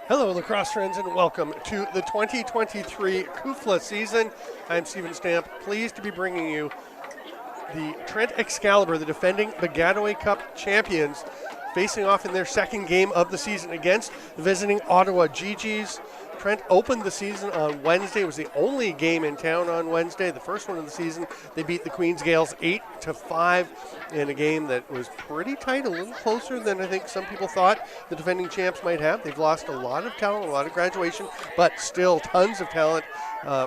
Hello, lacrosse friends, and welcome to the 2023 CUFLA season. I'm Stephen Stamp, pleased to be bringing you the Trent Excalibur, the defending Bagataway Cup champions, facing off in their second game of the season against the visiting Ottawa GGs. Trent opened the season on Wednesday. It was the only game in town on Wednesday, the first one of the season. They beat the Queens Gales 8-5 in a game that was pretty tight, a little closer than I think some people thought the defending champs might have. They've lost a lot of talent, a lot of graduation, but still tons of talent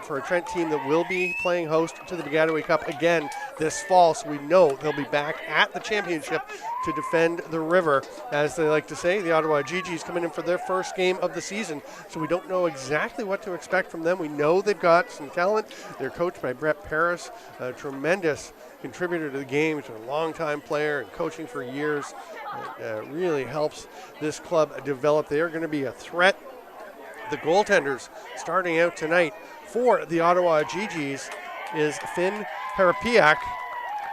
for a Trent team that will be playing host to the Bagataway Cup again this fall. So we know they'll be back at the championship to defend the river. As they like to say, the Ottawa GGs coming in for their first game of the season, so we don't know exactly what to expect from them. We know they've got some talent. They're coached by Brett Paris, a tremendous contributor to the game. He's a longtime player and coaching for years. It really helps this club develop. They are going to be a threat. The goaltenders starting out tonight for the Ottawa GGs is Finn Harapiak.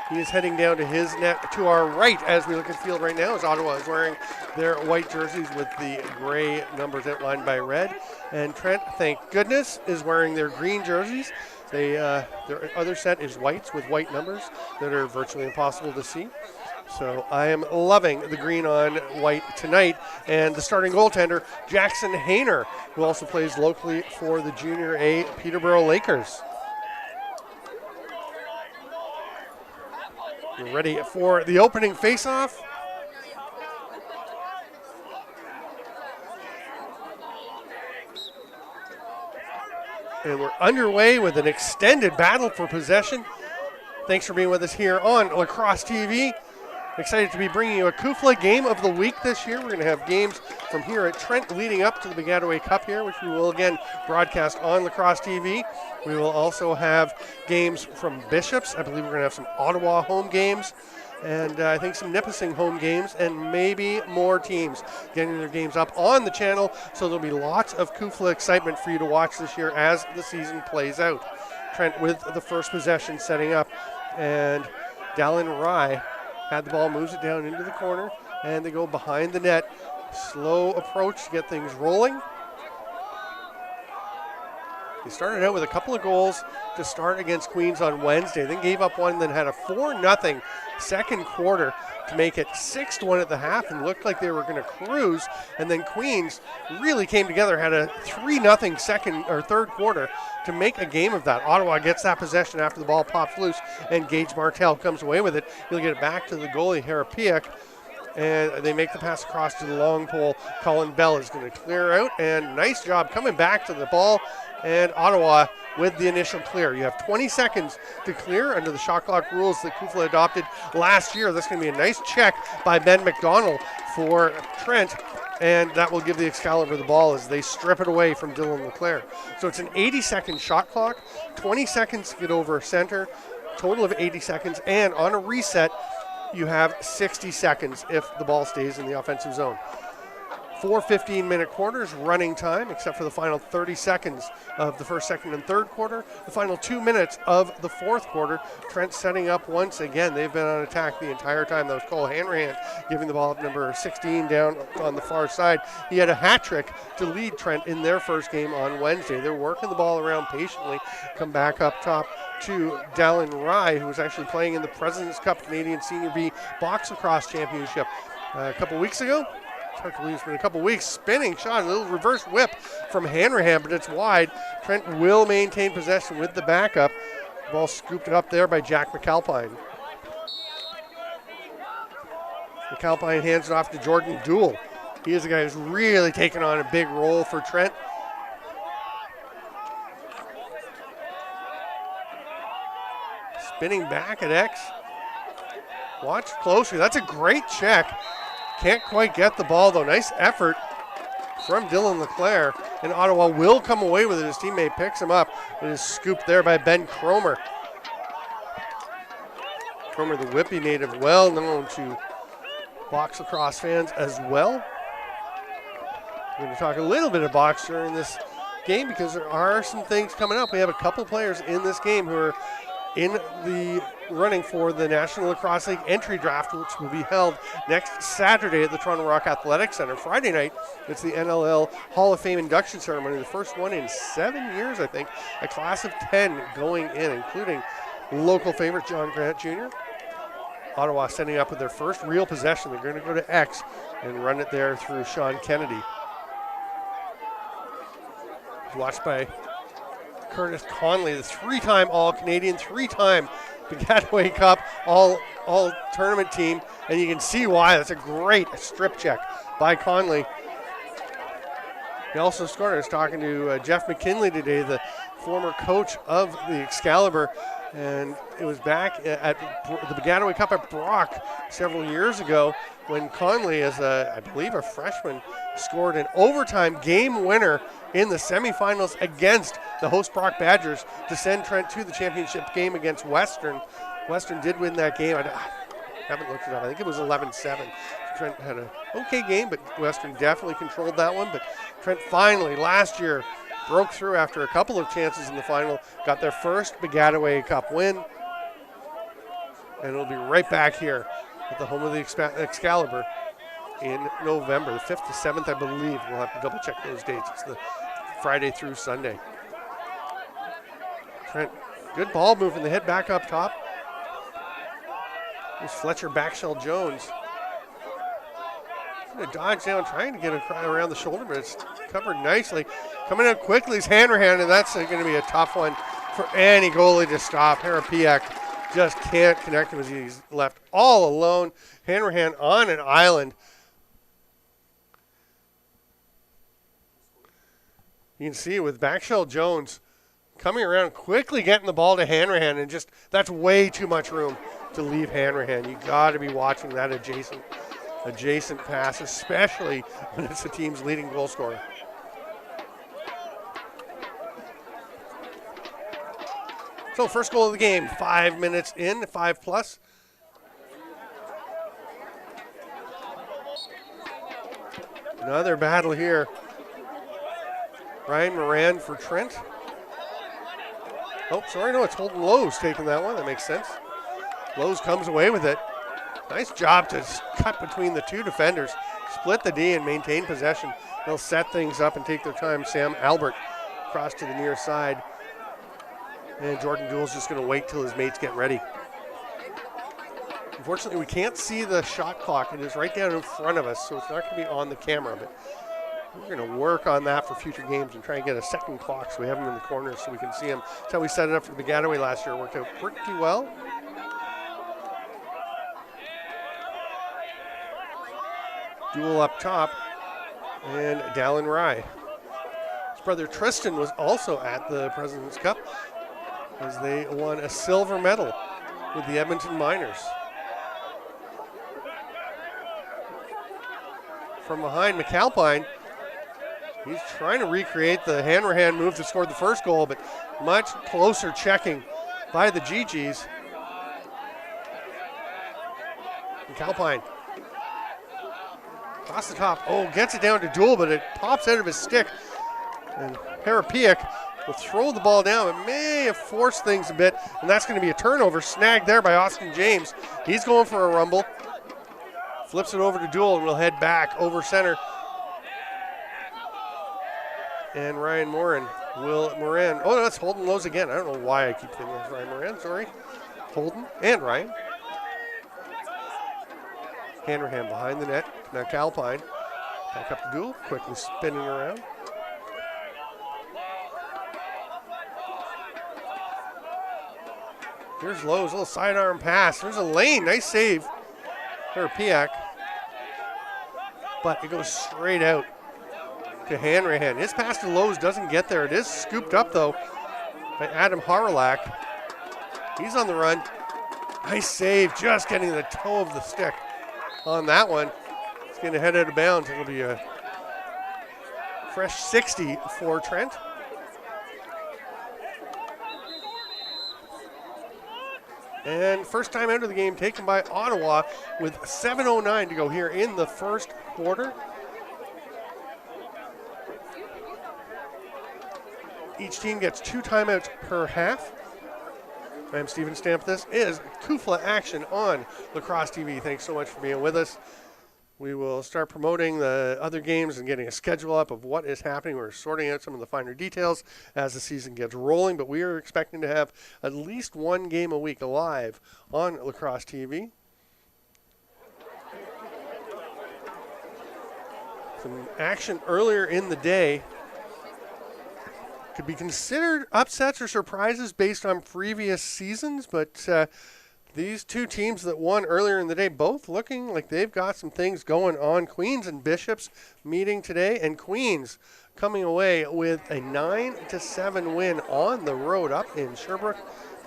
He is heading down to his net to our right as we look at the field right now, as Ottawa is wearing their white jerseys with the gray numbers outlined by red. And Trent, thank goodness, is wearing their green jerseys. Their other set is whites with white numbers that are virtually impossible to see. So I am loving the green on white tonight. And the starting goaltender, Jackson Hayner, who also plays locally for the Junior A Peterborough Lakers. We're ready for the opening faceoff. And we're underway with an extended battle for possession. Thanks for being with us here on Lacrosse TV. Excited to be bringing you a CUFLA game of the week this year. We're going to have games from here at Trent leading up to the Bagataway Cup here, which we will again broadcast on Lacrosse TV. We will also have games from Bishops. I believe we're going to have some Ottawa home games, and I think some Nipissing home games, and maybe more teams getting their games up on the channel. So there'll be lots of CUFLA excitement for you to watch this year as the season plays out. Trent with the first possession setting up, and Dallin Rye had the ball, moves it down into the corner, and they go behind the net. Slow approach to get things rolling. They started out with a couple of goals to start against Queens on Wednesday, then gave up one, then had a 4-0 second quarter to make it 6-1 at the half, and looked like they were going to cruise. And then Queens really came together, had a 3-0 second or third quarter to make a game of that. Ottawa gets that possession after the ball pops loose, and Gage Martell comes away with it. He'll get it back to the goalie, Harapiak, and they make the pass across to the long pole. Colin Bell is going to clear out, and nice job coming back to the ball. And Ottawa with the initial clear. You have 20 seconds to clear under the shot clock rules that CUFLA adopted last year. That's going to be a nice check by Ben McDonald for Trent, and that will give the Excalibur the ball as they strip it away from Dylan LeClaire. So it's an 80-second shot clock, 20 seconds to get over center, total of 80 seconds, and on a reset, you have 60 seconds if the ball stays in the offensive zone. 4 15-minute quarters running time, except for the final 30 seconds of the first, second, and third quarter. The final 2 minutes of the fourth quarter. Trent setting up once again. They've been on attack the entire time. That was Cole Hanrahan giving the ball up, number 16 down on the far side. He had a hat trick to lead Trent in their first game on Wednesday. They're working the ball around patiently. Come back up top to Dallin Rye, who was actually playing in the President's Cup Canadian Senior B Box Lacrosse Championship a couple weeks ago. Hard to believe it's been a couple weeks. Spinning shot, a little reverse whip from Hanrahan, but it's wide. Trent will maintain possession with the backup. The ball scooped up there by Jack McAlpine. McAlpine hands it off to Jordan Dool. He is the guy who's really taken on a big role for Trent. Spinning back at X. Watch closely. That's a great check. Can't quite get the ball, though. Nice effort from Dylan LeClaire. And Ottawa will come away with it. His teammate picks him up. It is scooped there by Ben Cromer. Cromer, the Whippy native, well known to box lacrosse fans as well. We're going to talk a little bit of box during this game because there are some things coming up. We have a couple players in this game who are in the running for the National Lacrosse League entry draft, which will be held next Saturday at the Toronto Rock Athletic Center. Friday night, it's the NLL Hall of Fame induction ceremony, the first one in 7 years, I think. A class of 10 going in, including local favorite John Grant Jr. Ottawa setting up with their first real possession. They're going to go to X and run it there through Sean Kennedy. Watched by Curtis Conley, the three-time All-Canadian, three-time Piscataway Cup all-tournament team, and you can see why. That's a great strip check by Conley. He also scored. I was talking to Jeff McKinley today, the former coach of the Excalibur, and it was back at the Piscataway Cup at Brock several years ago when Conley, as I believe a freshman, scored an overtime game winner in the semifinals against the host Brock Badgers to send Trent to the championship game against Western. Western did win that game. I haven't looked it up. I think it was 11-7. Trent had an okay game, but Western definitely controlled that one. But Trent finally, last year, broke through after a couple of chances in the final, got their first Piscataway Cup win, and it'll be right back here at the home of the Excalibur in November, the 5th to 7th, I believe. We'll have to double check those dates. It's the Friday through Sunday. Trent, good ball movement. They head back up top. Here's Fletcher Backshell Jones. Going to dodge down, trying to get it around the shoulder, but it's covered nicely. Coming out quickly is Hanrahan, and that's going to be a tough one for any goalie to stop. Harapiak just can't connect him as he's left all alone. Hanrahan on an island. You can see with Backshell Jones coming around quickly, getting the ball to Hanrahan, and just that's way too much room to leave Hanrahan. You got to be watching that adjacent pass, especially when it's the team's leading goal scorer. So first goal of the game, 5 minutes in, 5+. Another battle here. Ryan Moran for Trent. Oh, sorry, no, it's Holden Lowe's taking that one. That makes sense. Lowe's comes away with it. Nice job to cut between the two defenders, split the D and maintain possession. They'll set things up and take their time. Sam Albert across to the near side. And Jordan Gould's just going to wait till his mates get ready. Unfortunately, we can't see the shot clock. It is right down in front of us, so it's not going to be on the camera. But we're going to work on that for future games and try and get a second clock so we have them in the corners so we can see them. That's how we set it up for the Piscataway last year. It worked out pretty well. Duel up top, and Dallin Rye. His brother Tristan was also at the President's Cup as they won a silver medal with the Edmonton Miners. From behind, McAlpine, he's trying to recreate the Hanrahan move that scored the first goal, but much closer checking by the GGs. McAlpine. Across the top. Oh, gets it down to Duel, but it pops out of his stick. And Harapiak will throw the ball down. It may have forced things a bit, and that's going to be a turnover snagged there by Austin James. He's going for a rumble. Flips it over to Duel, and we'll head back over center. And Ryan Moran will Moran. Oh, no, that's Holden Lowe's again. I don't know why I keep thinking it's Ryan Moran. Sorry. Holden and Ryan. Hanrahan behind the net. Now McAlpine. Back up to Duel. Quickly spinning around. Here's Lowe's little sidearm pass. There's a lane. Nice save for Piak. But it goes straight out to Hanrahan. His pass to Lowe's doesn't get there. It is scooped up, though, by Adam Haralak. He's on the run. Nice save, just getting the toe of the stick on that one. It's going to head out of bounds. It'll be a fresh 60 for Trent. And first time out of the game taken by Ottawa with 7:09 to go here in the first quarter. Each team gets 2 timeouts per half. I'm Steven Stamp. This is CUFLA Action on Lacrosse TV. Thanks so much for being with us. We will start promoting the other games and getting a schedule up of what is happening. We're sorting out some of the finer details as the season gets rolling, but we are expecting to have at least one game a week live on Lacrosse TV. Some action earlier in the day could be considered upsets or surprises based on previous seasons, but these two teams that won earlier in the day both looking like they've got some things going on. Queens and Bishops meeting today, and Queens coming away with a 9-7 win on the road up in Sherbrooke,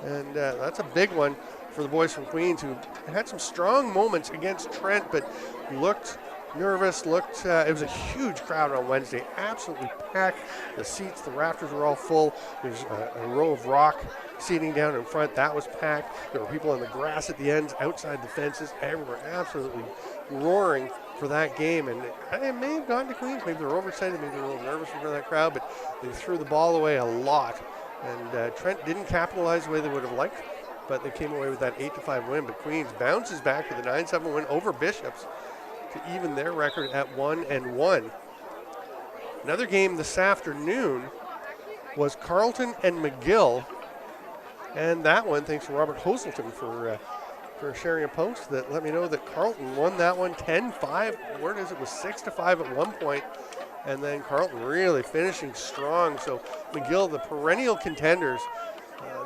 and that's a big one for the boys from Queens, who had some strong moments against Trent but looked nervous. It was a huge crowd on Wednesday, absolutely packed. The seats, the rafters were all full. There's a row of rock seating down in front, that was packed. There were people on the grass at the ends, outside the fences, everywhere absolutely roaring for that game. And it may have gone to Queens. Maybe they were overexcited, maybe they were a little nervous in front of that crowd, but they threw the ball away a lot. And Trent didn't capitalize the way they would have liked, but they came away with that 8-5 win. But Queens bounces back with a 9-7 win over Bishops to even their record at 1-1. Another game this afternoon was Carleton and McGill, and that one, thanks to Robert Hoselton for sharing a post that let me know that Carleton won that one 10-5. Word is it was 6-5 at one point, and then Carleton really finishing strong. So McGill, the perennial contenders,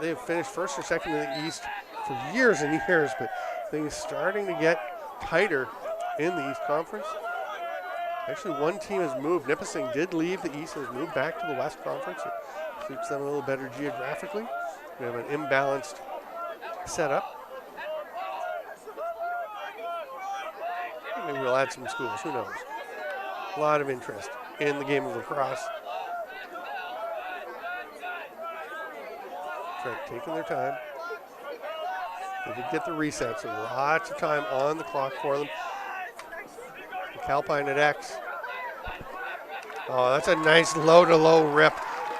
they have finished first or second in the East for years and years, but things starting to get tighter in the East Conference. Actually, one team has moved. Nipissing did leave the East and has moved back to the West Conference. It suits them a little better geographically. We have an imbalanced setup. Maybe we'll add some schools, who knows. A lot of interest in the game of lacrosse. Trent taking their time. They did get the reset, so lots of time on the clock for them. Calpine at X. Oh, that's a nice low-to-low rip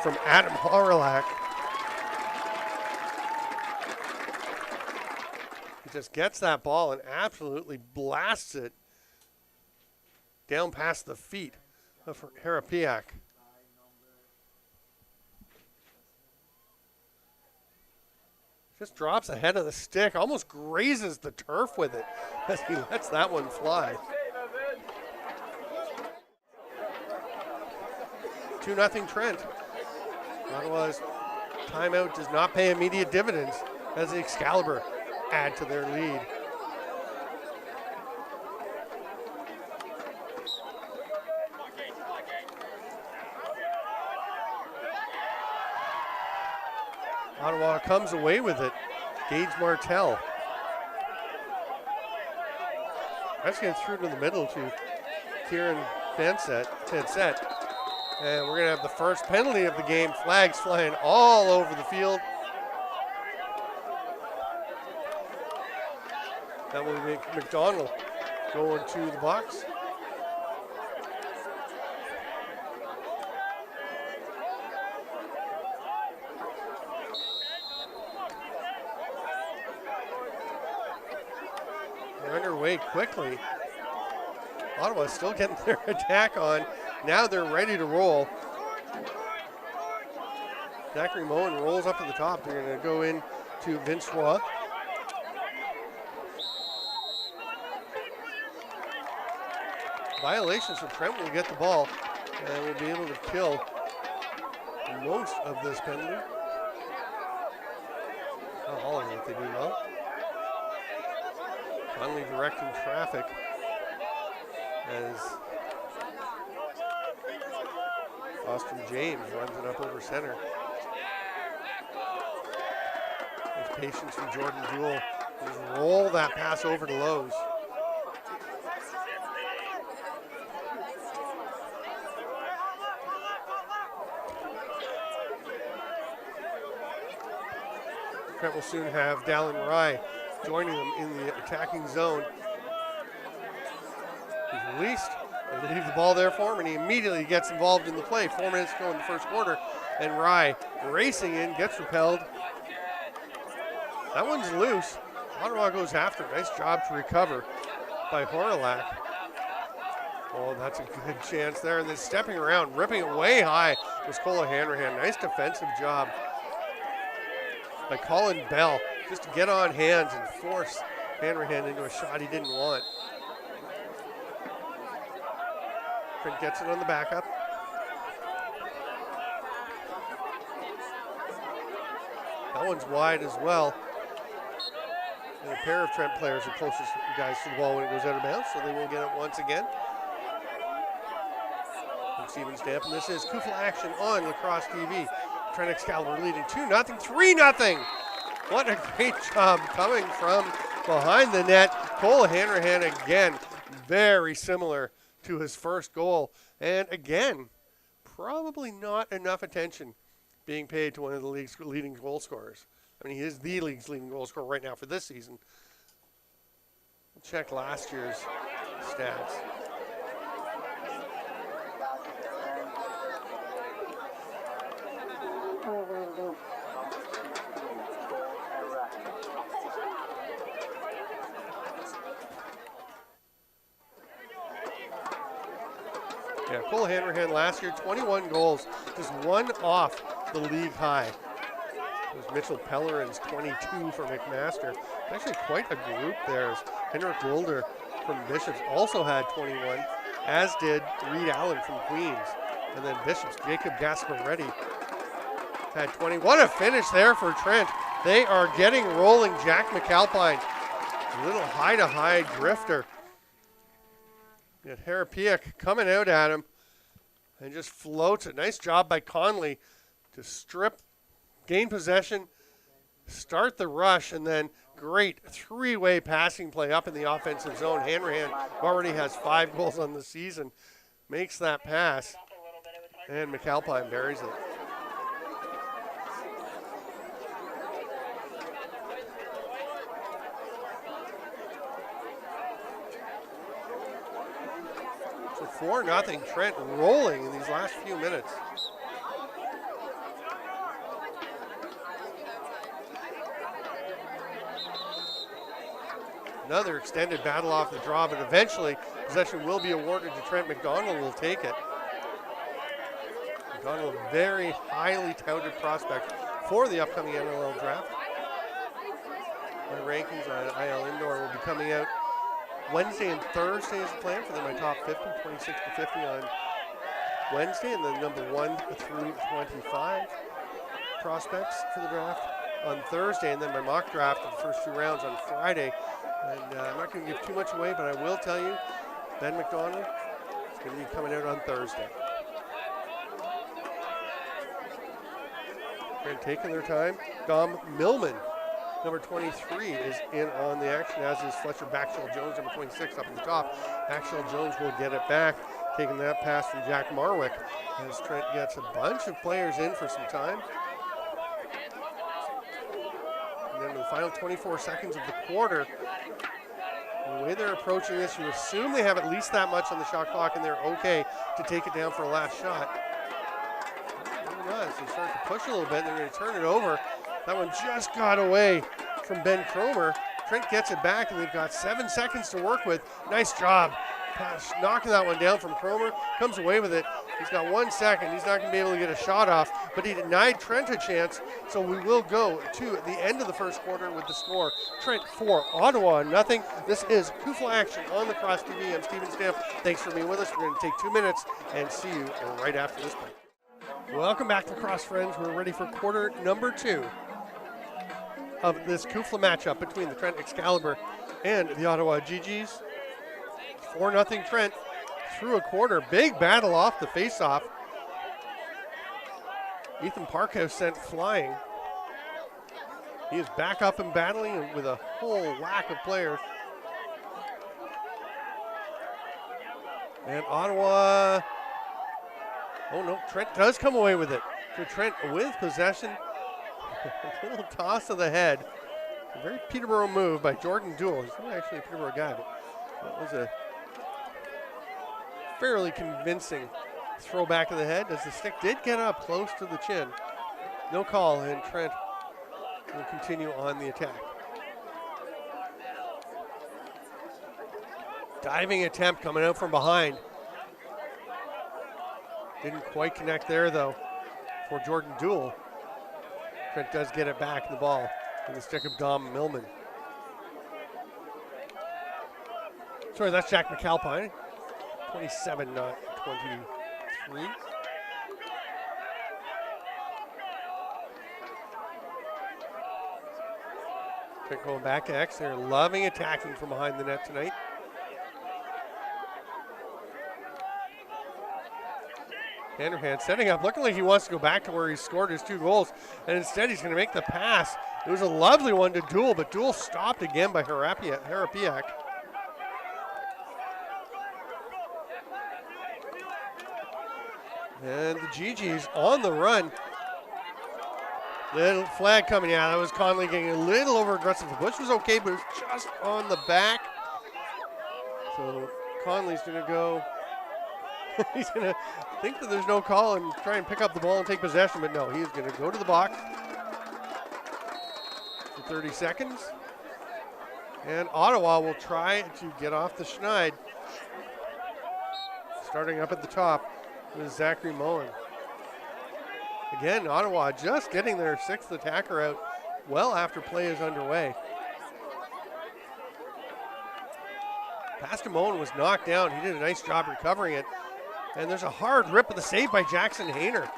from Adam Horlak. He just gets that ball and absolutely blasts it down past the feet of Harapiak. Just drops ahead of the stick, almost grazes the turf with it as he lets that one fly. 2-0 Trent. Ottawa's timeout does not pay immediate dividends as the Excalibur add to their lead. Ottawa comes away with it. Gage Martell. That's getting through to the middle to Kieran Tedset. And we're going to have the first penalty of the game. Flags flying all over the field. That will make McDonald go into the box. They're underway quickly. Ottawa's still getting their attack on. Now they're ready to roll. Zachary Moen rolls up to the top. They're going to go in to Vince Roy. Violations, so Trent will get the ball and will be able to kill most of this penalty. Not all of it, they do well. Finally directing traffic as Austin James runs it up over center. There's patience from Jordan Jewell. Just roll that pass over to Lowe's. Trent will soon have Dallin Rye joining them in the attacking zone. He's released. They leave the ball there for him, and he immediately gets involved in the play. 4 minutes to go in the first quarter, and Rye racing in, gets repelled. That one's loose. Ottawa goes after it. Nice job to recover by Horalak. Oh, that's a good chance there. And then stepping around, ripping it way high was Kola Hanrahan. Nice defensive job by Colin Bell just to get on hands and force Hanrahan into a shot he didn't want. Trent gets it on the backup. That one's wide as well. And a pair of Trent players are closest guys to the ball when it goes out of bounds, so they will get it once again. From Stephen Stamp, and this is CUFLA action on Lacrosse TV. Trent Excalibur leading 2-0, 3-0. What a great job coming from behind the net. Cole Hanrahan again, very similar to his first goal. And again, probably not enough attention being paid to one of the league's leading goal scorers. I mean, he is the league's leading goal scorer right now for this season. We'll check last year's stats. Yeah, Cole Hanrahan last year, 21 goals, just one off the league high. It was Mitchell Pellerin's 22 for McMaster. Actually quite a group there, as Henrik Golder from Bishops also had 21, as did Reed Allen from Queens. And then Bishops' Jacob Gasparetti had 20. What a finish there for Trent. They are getting rolling. Jack McAlpine, a little high-to-high drifter. Harapiak coming out at him and just floats it. Nice job by Conley to strip, gain possession, start the rush, and then great three-way passing play up in the offensive zone. Hanrahan already has 5 goals on the season, makes that pass, and McAlpine buries it. So 4-0 Trent rolling in these last few minutes. Another extended battle off the draw, but eventually possession will be awarded to Trent. McDonald will take it. McDonald, a very highly touted prospect for the upcoming NLL draft. My rankings on IL Indoor will be coming out Wednesday and Thursday is the plan for them. My top 50, 26 to 50 on Wednesday, and then number 1 through 25 prospects for the draft on Thursday, and then my mock draft of the first 2 rounds on Friday. And I'm not going to give too much away, but I will tell you, Ben McDonald is going to be coming out on Thursday. They're taking their time. Dom Millman, number 23, is in on the action, as is Fletcher Baxwell Jones, number 26, up at the top. Baxwell Jones will get it back, taking that pass from Jack Marwick, as Trent gets a bunch of players in for some time. And then in the final 24 seconds of the quarter, the way they're approaching this, you assume they have at least that much on the shot clock and they're okay to take it down for a last shot. They start to push a little bit, and they're going to turn it over. That one just got away from Ben Cromer. Trent gets it back, and they've got 7 seconds to work with. Nice job. Knocking that one down from Cromer. Comes away with it. He's got 1 second. He's not going to be able to get a shot off, but he denied Trent a chance. So we will go to the end of the first quarter with the score. Trent 4, Ottawa 0. This is CUFLA action on Lacrosse TV. I'm Stephen Stamp. Thanks for being with us. We're going to take 2 minutes and see you right after this break. Welcome back to Lacrosse Friends. We're ready for quarter number 2 of this CUFLA matchup between the Trent Excalibur and the Ottawa GGs. 4-0 Trent through a quarter. Big battle off the face-off. Ethan Parkhouse sent flying. He is back up and battling with a whole whack of players. And Ottawa, oh no, Trent does come away with it. So Trent with possession. A little toss of the head. A very Peterborough move by Jordan Duell. He's not actually a Peterborough guy, but that was a fairly convincing throw back of the head as the stick did get up close to the chin. No call, and Trent will continue on the attack. Diving attempt coming out from behind. Didn't quite connect there, though, for Jordan Duell. Trent does get it back, the ball, in the stick of Dom Millman. Sorry, that's Jack McAlpine. 27, not 23. Trent going back to X. They're loving attacking from behind the net tonight. Handerhan setting up, looking like he wants to go back to where he scored his 2 goals, and instead he's going to make the pass. It was a lovely one to Duell, but Duell stopped again by Harapiak. And the GG's on the run. Little flag coming out. That was Conley getting a little over aggressive. The push was okay, but it was just on the back. So Conley's going to go. He's going to think that there's no call and try and pick up the ball and take possession, but no, he's going to go to the box for 30 seconds. And Ottawa will try to get off the schneid. Starting up at the top with Zachary Moen. Again, Ottawa just getting their 6th attacker out well after play is underway. Pass to Moen was knocked down. He did a nice job recovering it. And there's a hard rip of the save by Jackson Hayner.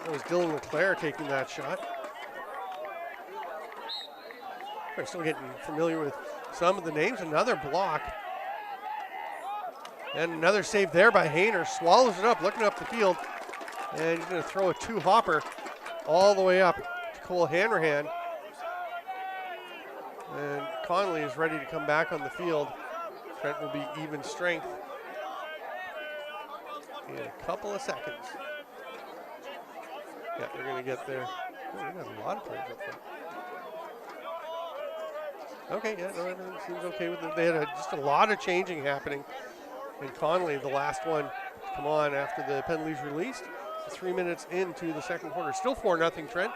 That was Dylan LeClaire taking that shot. We're still getting familiar with some of the names. Another block. And another save there by Hayner. Swallows it up, looking up the field. And he's going to throw a 2-hopper all the way up to Cole Hanrahan. And Conley is ready to come back on the field. Trent will be even strength in a couple of seconds. Yeah, they're going to get there. Oh, they got a lot of players up there. Okay, yeah, no, everything seems okay with it. They had just a lot of changing happening. And Conley, the last one, come on after the penalties released. 3 minutes into the second quarter. Still 4-0 Trent.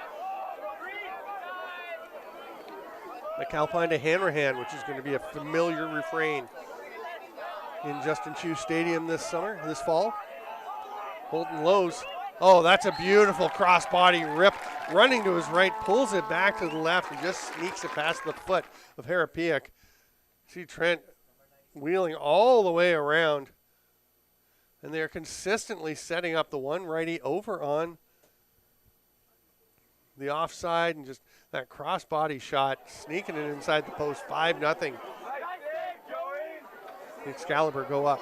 McAlpine to Hanrahan, which is going to be a familiar refrain in Justin Chu Stadium this fall. Holton Lowe's. Oh, that's a beautiful cross-body rip. Running to his right, pulls it back to the left, and just sneaks it past the foot of Harapiak. See Trent wheeling all the way around. And they're consistently setting up the one righty over on the offside, and just that cross-body shot, sneaking it inside the post, 5-0. The Excalibur go up.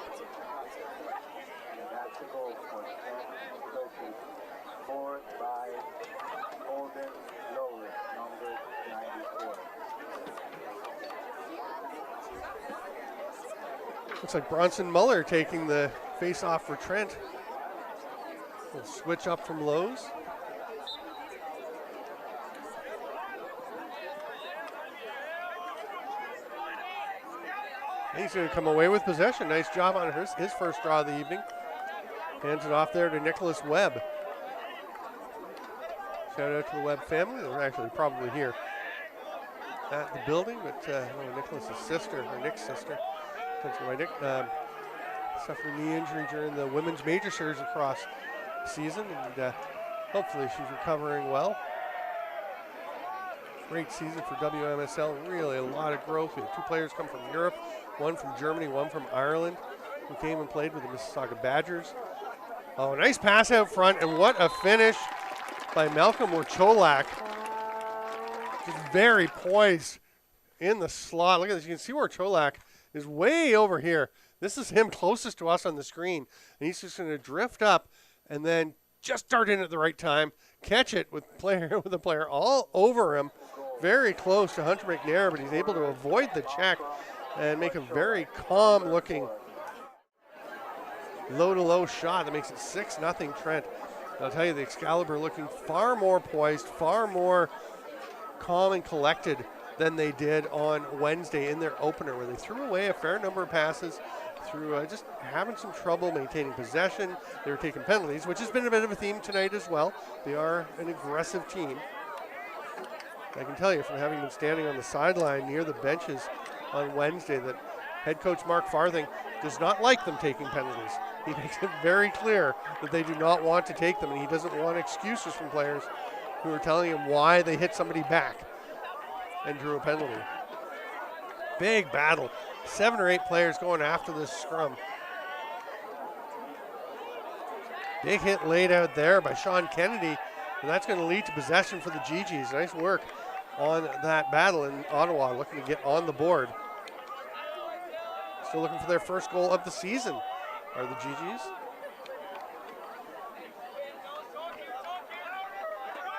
Looks like Bronson Muller taking the face-off for Trent. We'll switch up from Lowe's. He's going to come away with possession. Nice job on his first draw of the evening. Hands it off there to Nicholas Webb. Shout out to the Webb family. They're actually probably here at the building, but Nicholas's sister, or Nick's sister, suffered a knee injury during the women's major series across season, and hopefully she's recovering well. Great season for WMSL, really a lot of growth. We had 2 players come from Europe, one from Germany, one from Ireland, who came and played with the Mississauga Badgers. Oh, nice pass out front, and what a finish by Malcolm Warcholak. Just very poised in the slot. Look at this, you can see Warcholak is way over here. This is him closest to us on the screen. And he's just going to drift up and then just dart in at the right time, catch it with a player all over him, very close to Hunter McNair, but he's able to avoid the check and make a very calm-looking low-to-low shot that makes it 6-0 Trent. I'll tell you, the Excalibur looking far more poised, far more calm and collected than they did on Wednesday in their opener, where they threw away a fair number of passes, through just having some trouble maintaining possession. They were taking penalties, which has been a bit of a theme tonight as well. They are an aggressive team. I can tell you from having been standing on the sideline near the benches on Wednesday that head coach Mark Farthing does not like them taking penalties. He makes it very clear that they do not want to take them, and he doesn't want excuses from players who are telling him why they hit somebody back and drew a penalty. Big battle. 7 or 8 players going after this scrum. Big hit laid out there by Sean Kennedy, and that's going to lead to possession for the GGs. Nice work on that battle in Ottawa, looking to get on the board. Still looking for their first goal of the season are the GGs.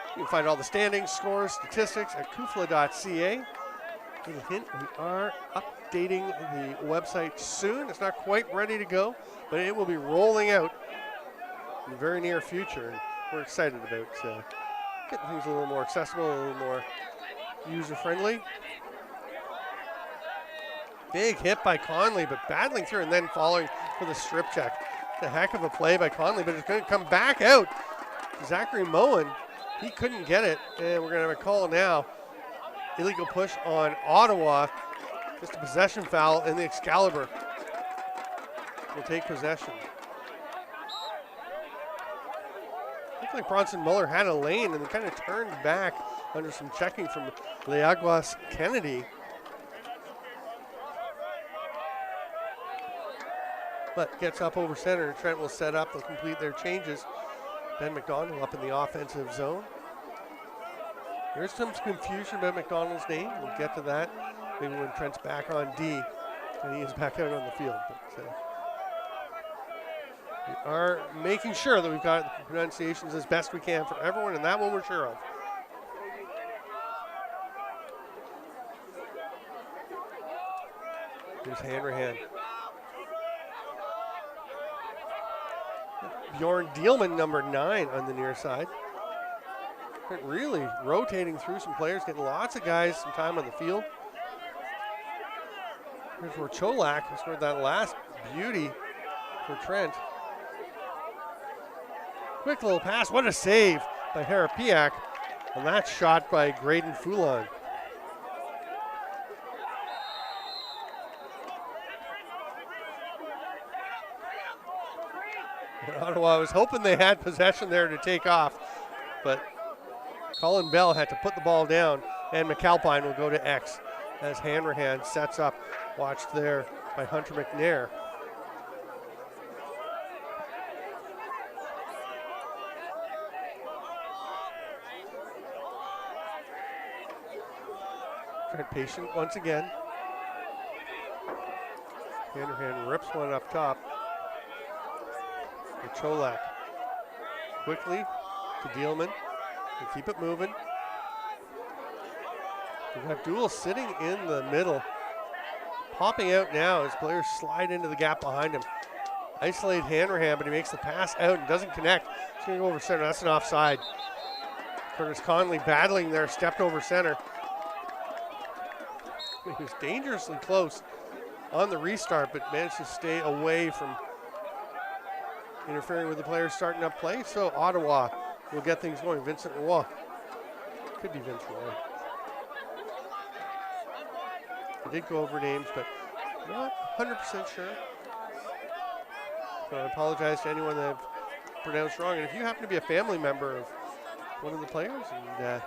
You can find all the standings, scores, statistics at CUFLA.ca. Little hint, we are updating the website soon. It's not quite ready to go, but it will be rolling out in the very near future. And we're excited about getting things a little more accessible, a little more user-friendly. Big hit by Conley, but battling through and then following for the strip check. It's a heck of a play by Conley, but it's going to come back out. Zachary Moen, he couldn't get it, and we're going to have a call now. Illegal push on Ottawa. Just a possession foul in the Excalibur. We'll take possession. Looked like Bronson Muller had a lane and then kind of turned back under some checking from Leaguas Kennedy. But gets up over center. Trent will set up. They'll complete their changes. Ben McDonald up in the offensive zone. There's some confusion about McDonald's name. We'll get to that maybe when Trent's back on D and he is back out on the field. But, we are making sure that we've got the pronunciations as best we can for everyone, and that one we're sure of. Here's Hanrahan. Bjorn Dielman, number 9 on the near side. Really rotating through some players, getting lots of guys some time on the field. Here's where Cholak scored that last beauty for Trent. Quick little pass, what a save by Harapiak. And that shot by Graydon Foulon. Ottawa was hoping they had possession there to take off, but Colin Bell had to put the ball down, and McAlpine will go to X as Hanrahan sets up, watched there by Hunter McNair. Trent patient once again. Hanrahan rips one up top. For Cholak. Quickly to Dielman. They keep it moving. We've got Duel sitting in the middle. Popping out now as players slide into the gap behind him. Isolate Hanrahan, but he makes the pass out and doesn't connect. He's going to go over center. That's an offside. Curtis Conley battling there, stepped over center. He was dangerously close on the restart, but managed to stay away from interfering with the players starting up play. So Ottawa will get things going. Vincent Roy. Could be Vince Roy. I did go over names, but not 100% sure. So I apologize to anyone that I've pronounced wrong. And if you happen to be a family member of one of the players and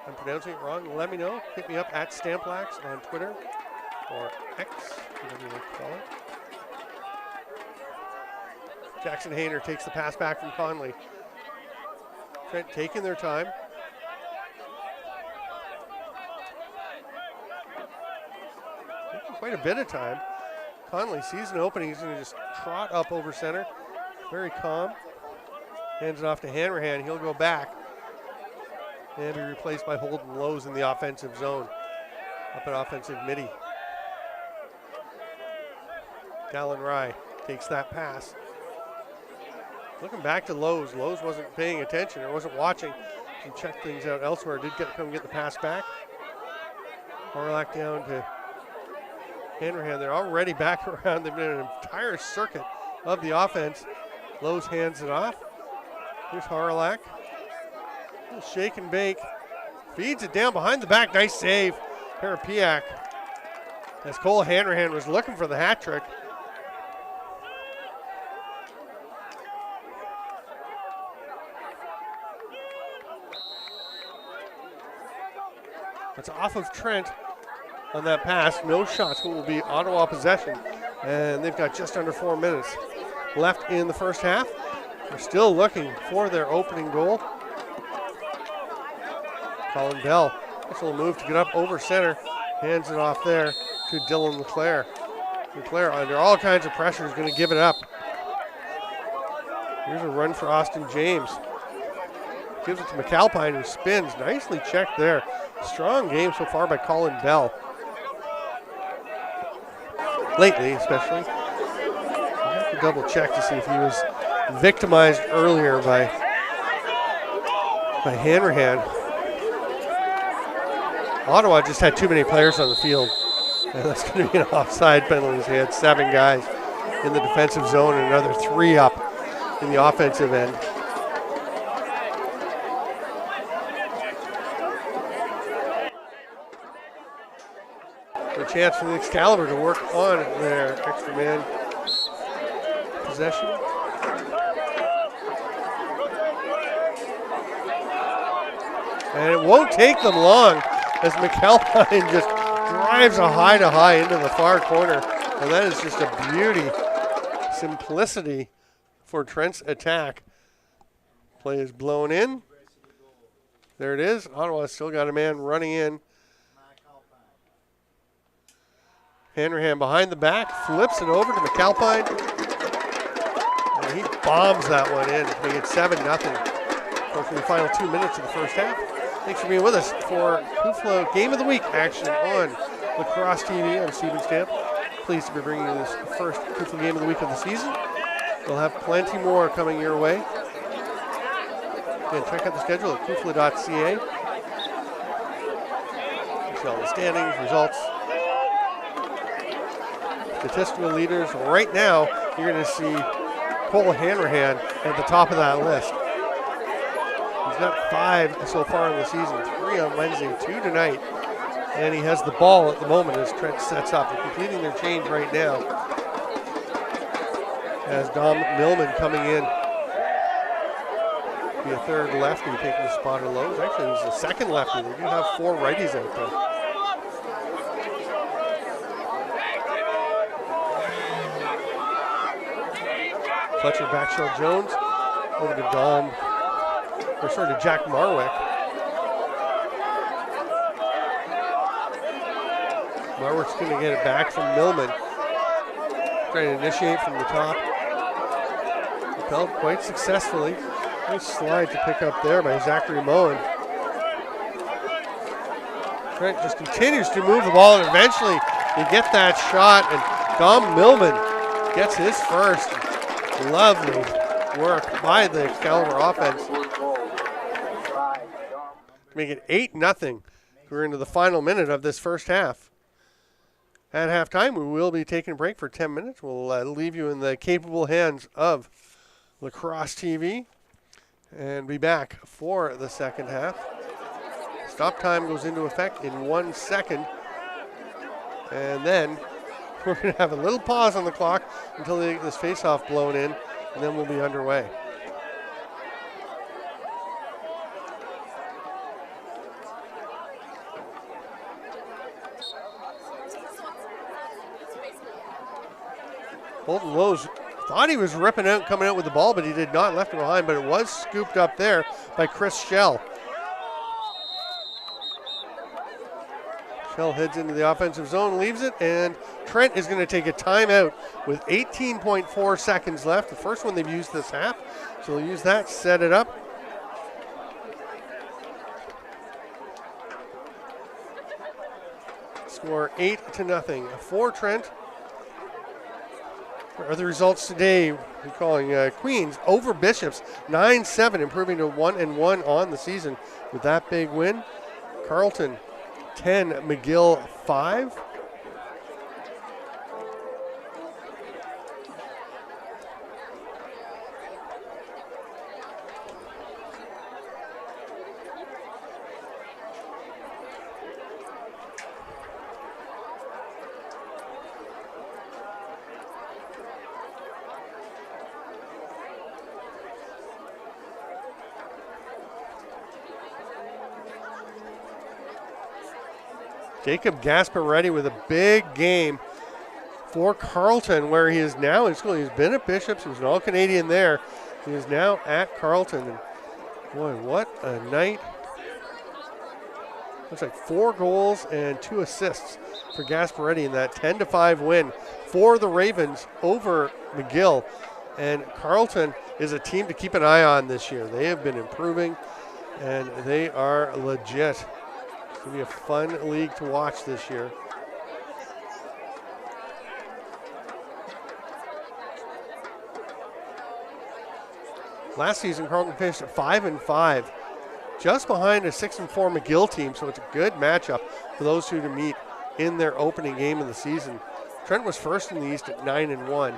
I'm pronouncing it wrong, let me know. Hit me up at Stamplax on Twitter or X, whatever you like to call it. Jackson Hayner takes the pass back from Conley. Trent taking their time. Taking quite a bit of time. Conley sees an opening. He's going to just trot up over center. Very calm. Hands it off to Hanrahan. He'll go back and be replaced by Holden Lowe's in the offensive zone. Up at offensive midi. Dallin Rye takes that pass. Looking back to Lowe's. Lowe's wasn't paying attention or wasn't watching. He checked things out elsewhere. Did come get the pass back. Harlach down to Hanrahan. They're already back around. They've been an entire circuit of the offense. Lowe's hands it off. Here's Harlach. Shake and bake. Feeds it down behind the back. Nice save. Parapiak. As Cole Hanrahan was looking for the hat trick. That's off of Trent on that pass. No shots, but will be Ottawa possession. And they've got just under 4 minutes left in the first half. They're still looking for their opening goal. Colin Bell, this will move to get up over center. Hands it off there to Dylan LeClaire. LeClaire, under all kinds of pressure, is going to give it up. Here's a run for Austin James. Gives it to McAlpine, who spins. Nicely checked there. Strong game so far by Colin Bell. Lately, especially. I have to double check to see if he was victimized earlier by Hanrahan. Ottawa just had too many players on the field, and that's going to be an offside penalty. They had 7 guys in the defensive zone and another 3 up in the offensive end. A chance for the Excalibur to work on their extra man possession. And it won't take them long as McAlpine just drives a high-to-high into the far corner. And that is just a beauty, simplicity for Trent's attack. Play is blown in. There it is. Ottawa's still got a man running in. Hanrahan behind the back, flips it over to McAlpine. And he bombs that one in to make it 7-0. Unfortunately, the final 2 minutes of the first half. Thanks for being with us for CUFLA Game of the Week action on Lacrosse TV. I'm Steven Stamp. Pleased to be bringing you this first CUFLA Game of the Week of the season. We'll have plenty more coming your way. Again, check out the schedule at CUFLA.ca. You see all the standings, results, statistical leaders. Right now, you're going to see Cole Hanrahan at the top of that list. He's got 5 so far in the season, 3 on Wednesday, 2 tonight. And he has the ball at the moment as Trent sets up. They're completing their change right now. As Dom Millman coming in. Be a third lefty taking the spot of Lowe's. Actually, he's the second lefty. They do have 4 righties out there. Fletcher backshell Jones over to to Jack Marwick. Marwick's going to get it back from Millman. Trying to initiate from the top. Repelled quite successfully. Nice slide to pick up there by Zachary Moen. Trent just continues to move the ball, and eventually they get that shot, and Dom Millman gets his first. Lovely work by the Excalibur offense to make it 8-0. We're into the final minute of this first half. At halftime, we will be taking a break for 10 minutes. We'll leave you in the capable hands of Lacrosse TV and be back for the second half. Stop time goes into effect in 1 second. And then we're going to have a little pause on the clock until they get this face-off blown in, and then we'll be underway. Bolton Lowe's thought he was ripping out, coming out with the ball, but he did not, left it behind, but it was scooped up there by Chris Schell. Schell heads into the offensive zone, leaves it, and Trent is going to take a timeout with 18.4 seconds left. The first one they've used this half, so they'll use that, set it up. Score 8-0 for Trent. What are the results today? We're calling Queens over Bishops 9-7, improving to 1-1 on the season with that big win. Carleton 10, McGill 5. Jacob Gasparetti with a big game for Carleton, where he is now in school. He's been at Bishops. He was an All-Canadian there. He is now at Carleton. And boy, what a night. Looks like 4 goals and 2 assists for Gasparetti in that 10-5 win for the Ravens over McGill. And Carleton is a team to keep an eye on this year. They have been improving, and they are legit. It's going to be a fun league to watch this year. Last season, Carleton finished at 5-5, just behind a 6-4 McGill team, so it's a good matchup for those two to meet in their opening game of the season. Trent was first in the East at 9-1.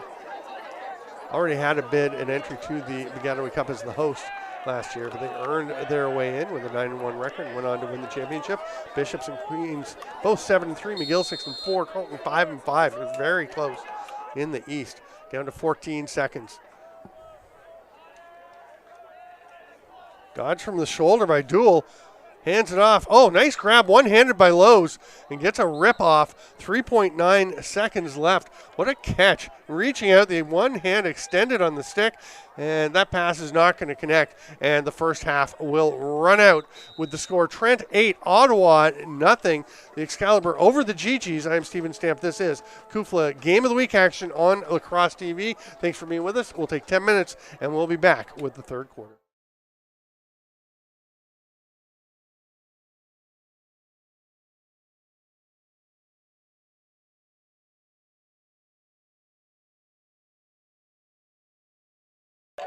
Already had a bid and entry to the Gateway Cup as the host last year, but they earned their way in with a 9-1 record and went on to win the championship. Bishops and Queens both 7-3, McGill 6-4, Carleton 5-5. It was very close in the East, down to 14 seconds. Dodge from the shoulder by Duell. Hands it off. Oh, nice grab, one-handed by Lowe's, and gets a rip-off. 3.9 seconds left. What a catch. Reaching out, the one hand extended on the stick, and that pass is not going to connect. And the first half will run out with the score. Trent 8, Ottawa nothing. The Excalibur over the GGs. I'm Stephen Stamp. This is CUFLA Game of the Week action on Lacrosse TV. Thanks for being with us. We'll take 10 minutes, and we'll be back with the third quarter.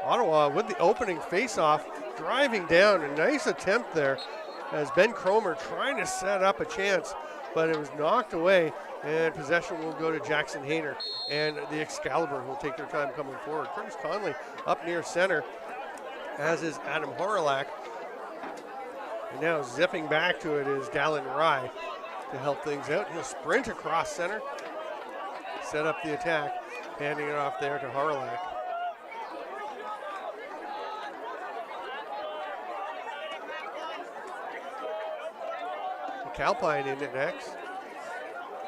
Ottawa with the opening face-off, driving down. A nice attempt there as Ben Cromer trying to set up a chance, but it was knocked away, and possession will go to Jackson Hayner, and the Excalibur will take their time coming forward. Curtis Conley up near center, as is Adam Horalak. And now zipping back to it is Dallin Rye to help things out. He'll sprint across center, set up the attack, handing it off there to Horalak. Calpine in it next.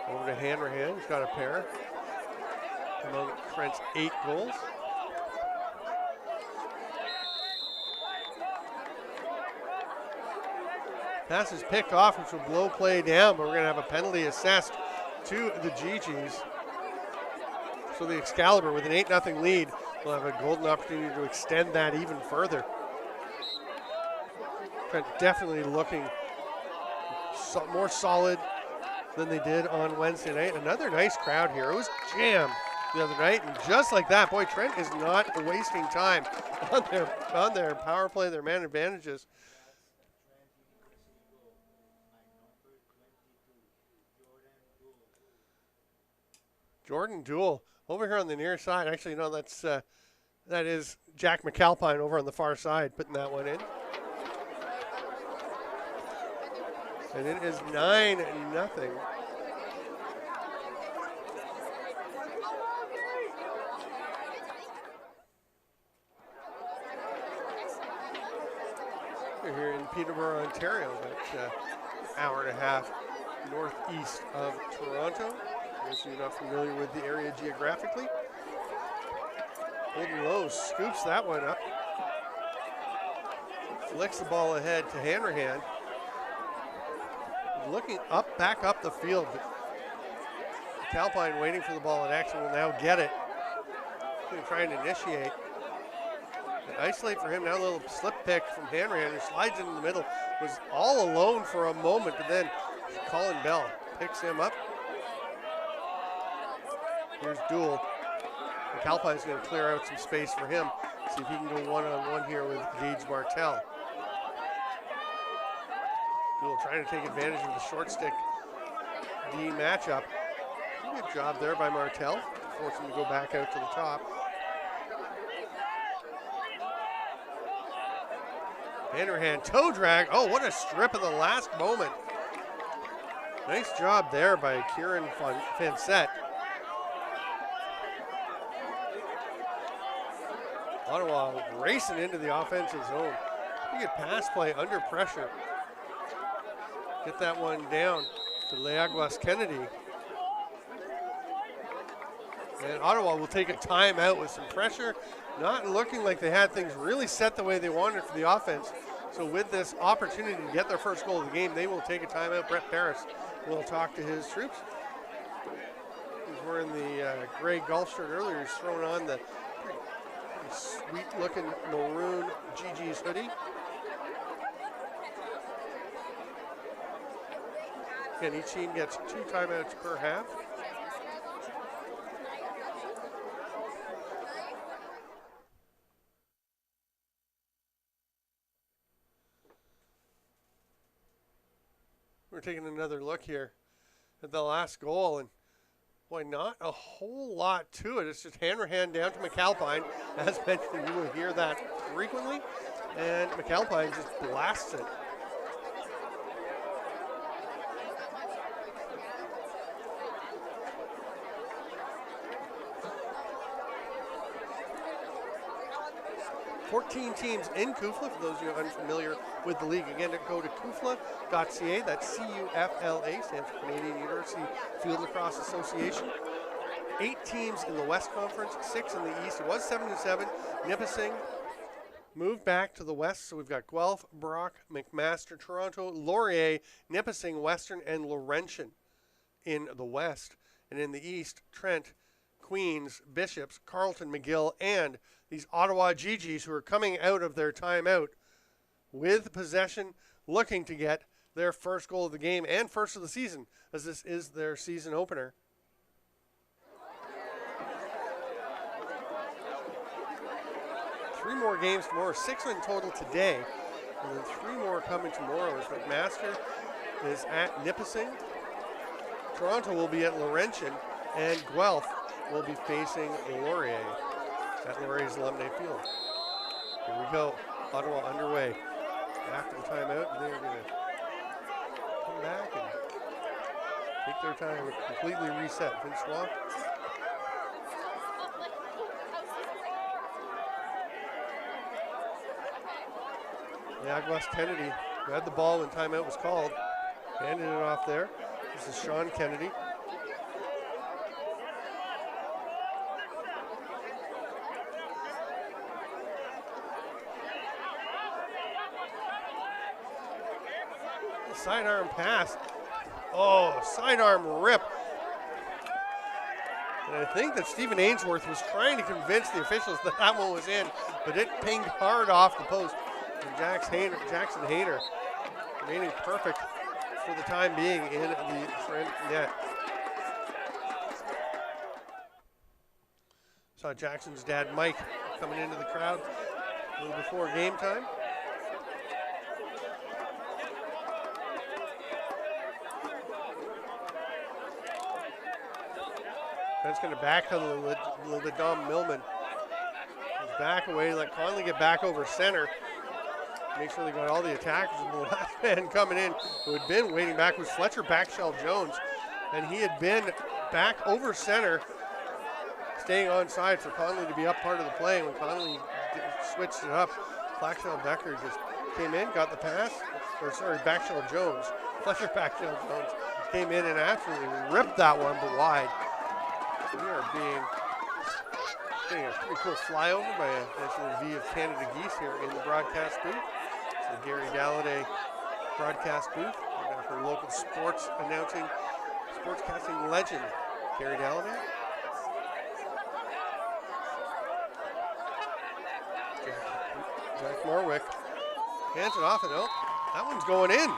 Over to Hanrahan, he's got a pair among Trent's 8 goals. Pass is picked off, which will blow play down, but we're going to have a penalty assessed to the GGs. So the Excalibur with an 8-0 lead will have a golden opportunity to extend that even further. Trent definitely looking more solid than they did on Wednesday night. Another nice crowd here. It was jammed the other night, and just like that, boy, Trent is not wasting time on their power play, their man advantages. Jordan Duell over here on the near side. Actually, no, that is Jack McAlpine over on the far side putting that one in. And it is 9-0. We're here in Peterborough, Ontario, about hour and a half northeast of Toronto. If you're not familiar with the area geographically. Golden Lowe scoops that one up. Flicks the ball ahead to Hanrahan. Looking up, back up the field, but Calpine waiting for the ball, and Axel will now get it. He's trying to initiate. And isolate for him, now a little slip pick from Hanrahan, who slides into the middle, was all alone for a moment, but then Colin Bell picks him up. Here's Duell. And Calpine's going to clear out some space for him, see if he can go one-on-one here with Gage Martell. Duell trying to take advantage of the short stick D matchup. Good job there by Martell, force him to go back out to the top. Hanrahan toe drag. Oh, what a strip in the last moment. Nice job there by Kieran Fansett. Ottawa racing into the offensive zone. Pretty good pass play under pressure. Get that one down to Leaguas Kennedy. And Ottawa will take a timeout with some pressure, not looking like they had things really set the way they wanted for the offense. So with this opportunity to get their first goal of the game, they will take a timeout. Brett Paris will talk to his troops. He's wearing the gray golf shirt earlier. He's thrown on the pretty sweet-looking maroon GG's hoodie. Again, each team gets 2 timeouts per half. We're taking another look here at the last goal, and boy, not a whole lot to it. It's just hand down to McAlpine. As mentioned, you will hear that frequently, and McAlpine just blasts it. Fourteen teams in CUFLA, for those of you unfamiliar with the league. Again, go to CUFLA.ca, that's CUFLA, stands for Canadian University Field Lacrosse Association. 8 teams in the West Conference, 6 in the East. It was 7-7. Nipissing moved back to the West, so we've got Guelph, Brock, McMaster, Toronto, Laurier, Nipissing, Western, and Laurentian in the West. And in the East, Trent, Queens, Bishops, Carleton, McGill, and these Ottawa GGs who are coming out of their timeout with possession, looking to get their first goal of the game and first of the season, as this is their season opener. Three more games tomorrow, 6 in total today, and then 3 more coming tomorrow. As McMaster is at Nipissing, Toronto will be at Laurentian, and Guelph will be facing Laurier at Laurier's Alumni Field. Here we go, Ottawa underway. After the timeout, they're going to come back and take their time, completely reset. Vince Swan. Leaguas Kennedy, who had the ball when timeout was called, handed it off there. This is Sean Kennedy. Sidearm pass. Oh, sidearm rip. And I think that Stephen Ainsworth was trying to convince the officials that that one was in, but it pinged hard off the post. And Jackson Hayner remaining perfect for the time being in the Trent net. Saw Jackson's dad, Mike, coming into the crowd a little before game time. Trent's going to back a little bit. Dom Millman goes back away, let Conley get back over center. Make sure they got all the attackers. And the last man coming in who had been waiting back was Fletcher Backshell Jones. And he had been back over center, staying on side for Conley to be up part of the play. When Conley switched it up, Backshell Becker just came in, got the pass. Backshell Jones. Fletcher Backshell Jones came in and absolutely ripped that one, but wide. We are getting a pretty cool flyover by a National V of Canada Geese here in the broadcast booth. It's the Gary Galladay broadcast booth. For local sports sportscasting legend, Gary Galladay. Jack Marwick hands it off, and oh, that one's going in.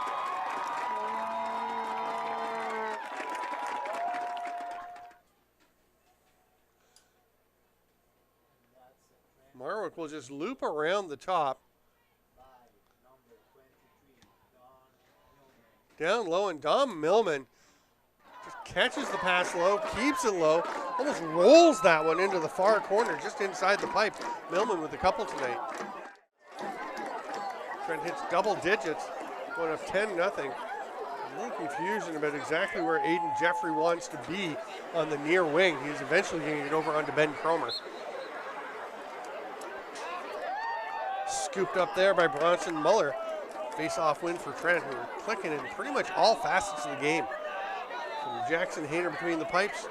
Marwick will just loop around the top. Down low, and Dom Millman just catches the pass low, keeps it low, almost rolls that one into the far corner, just inside the pipe. Millman with a couple tonight. Trent hits double digits, going up 10-0. A little confusion about exactly where Aiden Jeffrey wants to be on the near wing. He's eventually going to get over onto Ben Cromer. Scooped up there by Bronson Muller. Face-off win for Trent, who are clicking in pretty much all facets of the game. Jackson Hayner between the pipes.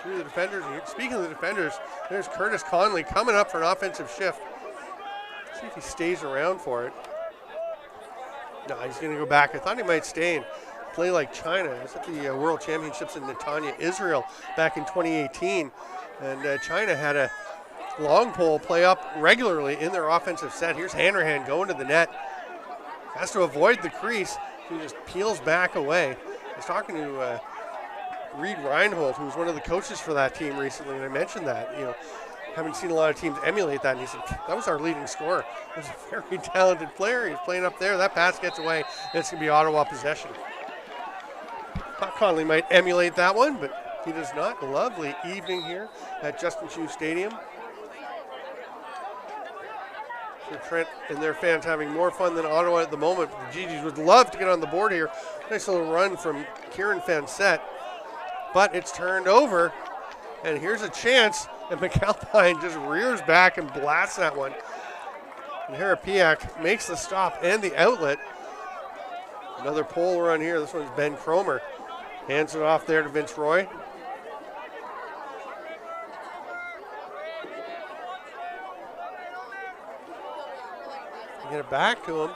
Through the defenders. And speaking of the defenders, there's Curtis Conley coming up for an offensive shift. See if he stays around for it. No, he's going to go back. I thought he might stay and play like China. I was at the World Championships in Netanya, Israel back in 2018. And China had a long pole play up regularly in their offensive set. Here's Hanrahan going to the net. Has to avoid the crease. He just peels back away. I was talking to Reed Reinhold, who was one of the coaches for that team recently, and I mentioned that, haven't seen a lot of teams emulate that, and he said, that was our leading scorer. He was a very talented player. He's playing up there. That pass gets away, and it's going to be Ottawa possession. Thought Conley might emulate that one, but he does not. Lovely evening here at Justin Chu Stadium. So Trent and their fans having more fun than Ottawa at the moment. The GGs would love to get on the board here. Nice little run from Kieran Fansett, but it's turned over, and here's a chance. And McAlpine just rears back and blasts that one. And Harapiak makes the stop and the outlet. Another pole run here. This one's Ben Cromer. Hands it off there to Vince Roy. Get it back to him.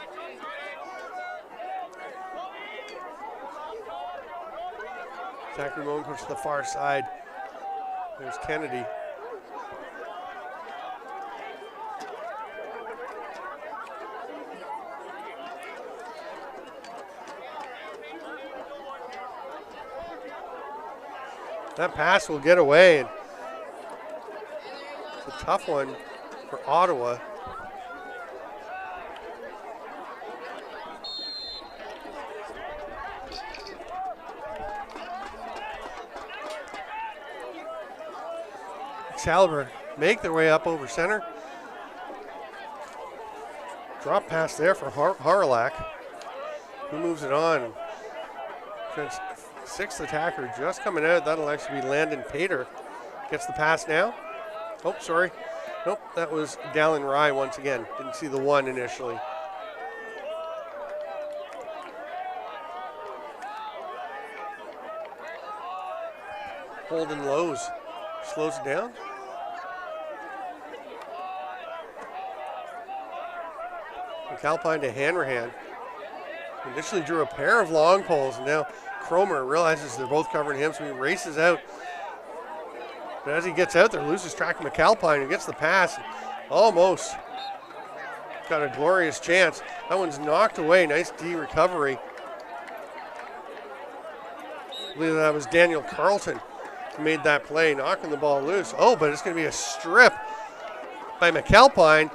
Zach Ramon goes to the far side. There's Kennedy. That pass will get away. It's a tough one for Ottawa. Excalibur make their way up over center. Drop pass there for Harlak, who moves it on. Trent's sixth attacker just coming out. That'll actually be Landon Pater. Gets the pass now. Oh, sorry. Nope, that was Dallin Rye once again. Didn't see the one initially. Holden Lowe's slows it down. McAlpine to Hanrahan. Initially drew a pair of long poles, and now Cromer realizes they're both covering him, so he races out. But as he gets out there, loses track of McAlpine, who gets the pass. Almost got a glorious chance. That one's knocked away. Nice D recovery. I believe that was Daniel Carlton who made that play, knocking the ball loose. Oh, but it's going to be a strip by McAlpine.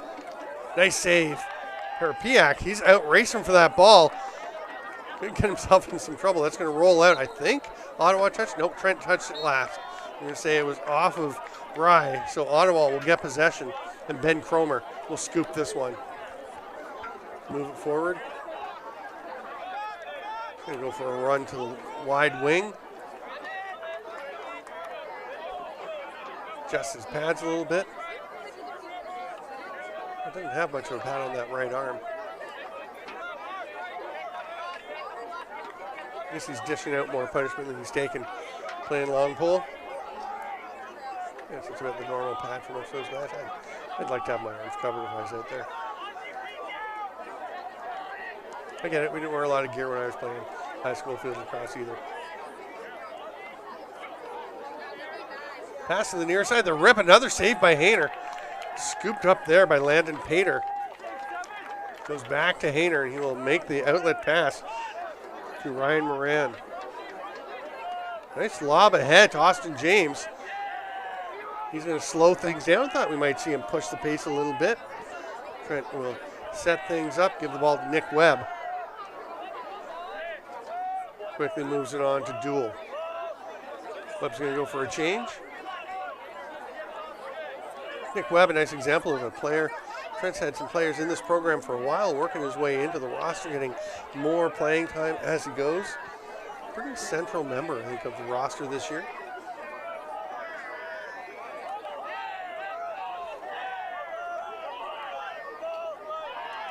Nice save. Harapiak, he's out racing for that ball. Could get himself in some trouble. That's going to roll out, I think. Ottawa touched. Nope, Trent touched it last. I'm going to say it was off of Rye. So Ottawa will get possession, and Ben Cromer will scoop this one. Move it forward. Going to go for a run to the wide wing. Adjust his pads a little bit. It doesn't have much of a pad on that right arm. I guess he's dishing out more punishment than he's taking playing long pole. I guess it's about the normal pad for most of those guys. I'd like to have my arms covered if I was out there. I get it, we didn't wear a lot of gear when I was playing high school field lacrosse either. Pass to the near side, the rip, another save by Hayner. Scooped up there by Landon Pater. Goes back to Hayner, and he will make the outlet pass to Ryan Moran. Nice lob ahead to Austin James. He's going to slow things down. Thought we might see him push the pace a little bit. Trent will set things up, give the ball to Nick Webb. Quickly moves it on to Duel. Webb's going to go for a change. Nick Webb, a nice example of a player. Trent's had some players in this program for a while, working his way into the roster, getting more playing time as he goes. Pretty central member, I think, of the roster this year.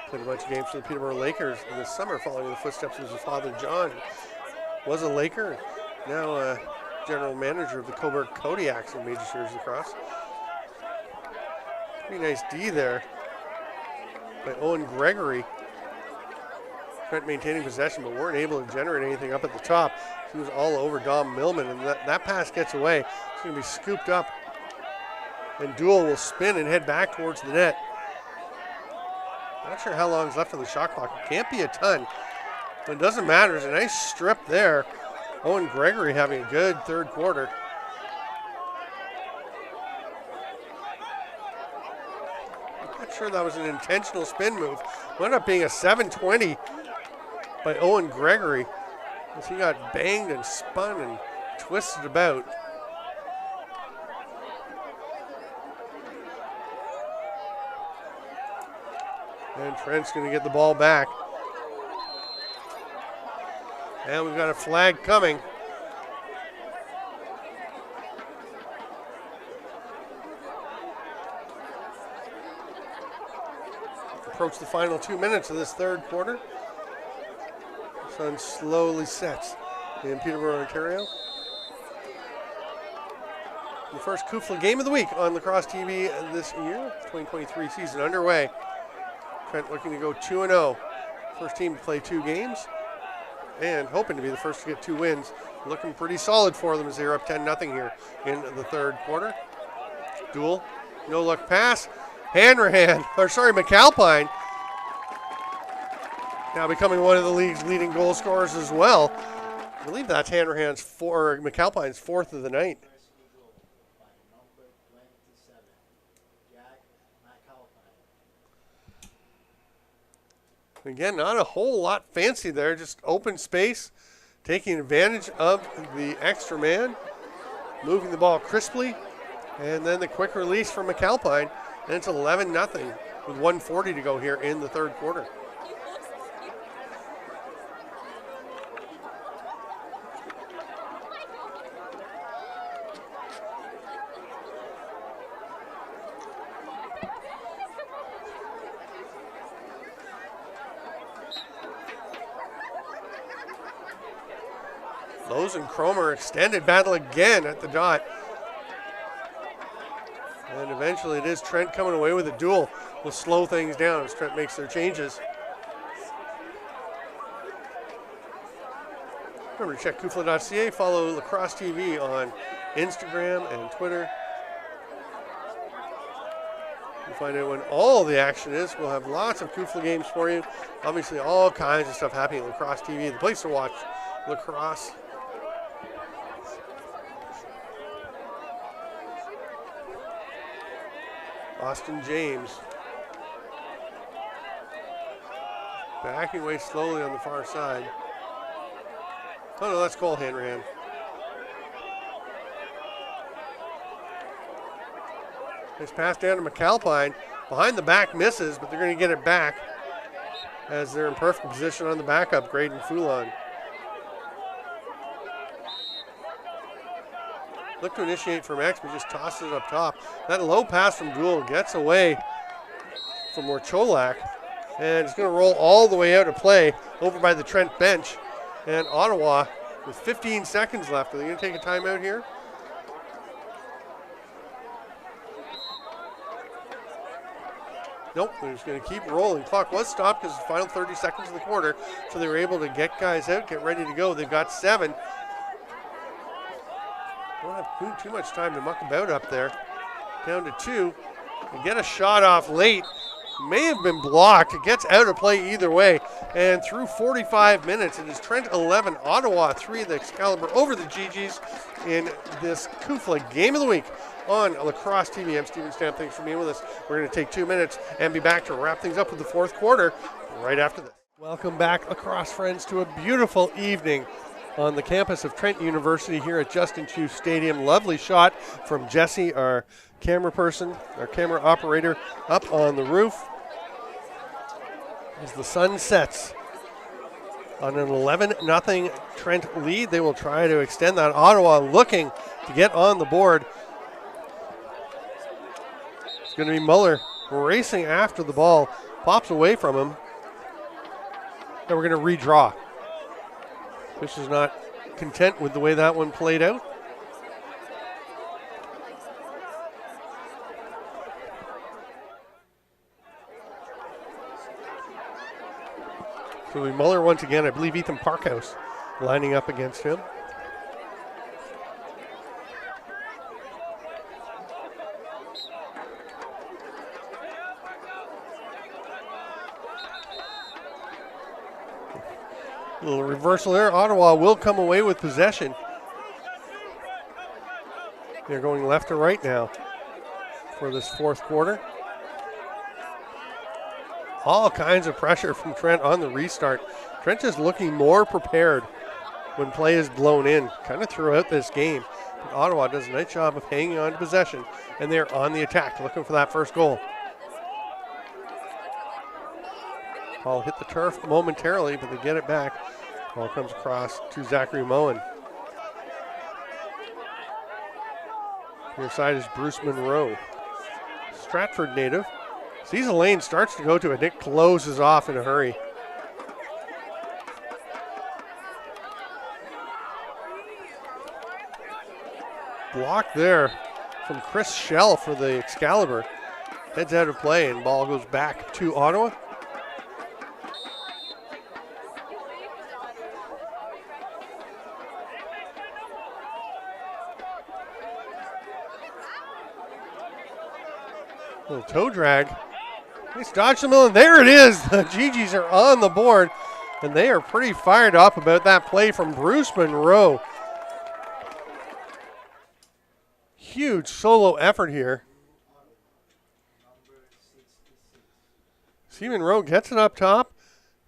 Played a bunch of games for the Peterborough Lakers this summer, following the footsteps of his father, John. Was a Laker, now general manager of the Cobourg Kodiaks in Major Series Lacrosse. Pretty nice D there by Owen Gregory. Trent maintaining possession, but weren't able to generate anything up at the top. He was all over Dom Millman, and that pass gets away. It's going to be scooped up, and Duel will spin and head back towards the net. Not sure how long is left on the shot clock. It can't be a ton, but it doesn't matter. There's a nice strip there. Owen Gregory having a good third quarter. I'm not sure that was an intentional spin move. Wound up being a 720 by Owen Gregory as he got banged and spun and twisted about. And Trent's going to get the ball back. And we've got a flag coming. Approach the final 2 minutes of this third quarter. The sun slowly sets in Peterborough, Ontario. The first CUFLA game of the week on Lacrosse TV this year. 2023 season underway. Trent looking to go 2-0. First team to play 2 games and hoping to be the first to get 2 wins. Looking pretty solid for them as they're up 10-0 here in the third quarter. Duel, no look pass. McAlpine now becoming one of the league's leading goal scorers as well. I believe that's McAlpine's 4th of the night. Again, not a whole lot fancy there, just open space, taking advantage of the extra man, moving the ball crisply, and then the quick release from McAlpine, and it's 11-0 with 1:40 to go here in the third quarter. Lowe's and Cromer extended battle again at the dot. And eventually it is Trent coming away with a duel. Will slow things down as Trent makes their changes. Remember to check CUFLA.ca, follow Lacrosse TV on Instagram and Twitter. You'll find out when all the action is. We'll have lots of CUFLA games for you. Obviously all kinds of stuff happening at Lacrosse TV, the place to watch lacrosse. Austin James backing away slowly on the far side. Oh no, that's goal, hand. Nice pass down to McAlpine. Behind the back misses, but they're going to get it back as they're in perfect position on the backup, Graydon Foulon. Look to initiate from X, but just tosses it up top. That low pass from Duel gets away from Orcholak, and it's going to roll all the way out of play over by the Trent bench. And Ottawa, with 15 seconds left, are they going to take a timeout here? Nope, they're just going to keep rolling. Clock was stopped because it's the final 30 seconds of the quarter, so they were able to get guys out, get ready to go. They've got 7. Don't have too much time to muck about up there. Down to 2. And get a shot off late. May have been blocked. It gets out of play either way. And through 45 minutes, it is Trent 11, Ottawa 3, the Excalibur over the GGs in this CUFLA Game of the Week on Lacrosse TV. I'm Steven Stamp. Thanks for being with us. We're going to take 2 minutes and be back to wrap things up with the fourth quarter right after this. Welcome back, lacrosse friends, to a beautiful evening on the campus of Trent University here at Justin Chu Stadium. Lovely shot from Jesse, our camera person, our camera operator, up on the roof. As the sun sets on an 11-0 Trent lead, they will try to extend that. Ottawa looking to get on the board. It's going to be Muller racing after the ball, pops away from him, and we're going to redraw. This is not content with the way that one played out. So we Muller once again. I believe Ethan Parkhouse lining up against him. A little reversal there. Ottawa will come away with possession. They're going left to right now for this fourth quarter. All kinds of pressure from Trent on the restart. Trent is looking more prepared when play is blown in, kind of throughout this game. But Ottawa does a nice job of hanging on to possession, and they're on the attack, looking for that first goal. Ball hit the turf momentarily, but they get it back. Ball comes across to Zachary Moen. Near side is Bruce Monroe. Stratford native. Sees a lane, starts to go to it. Nick closes off in a hurry. Block there from Chris Schell for the Excalibur. Heads out of play and ball goes back to Ottawa. Little toe drag. He's dodged the middle, and there it is. The GGs are on the board, and they are pretty fired up about that play from Bruce Monroe. Huge solo effort here. See Monroe gets it up top,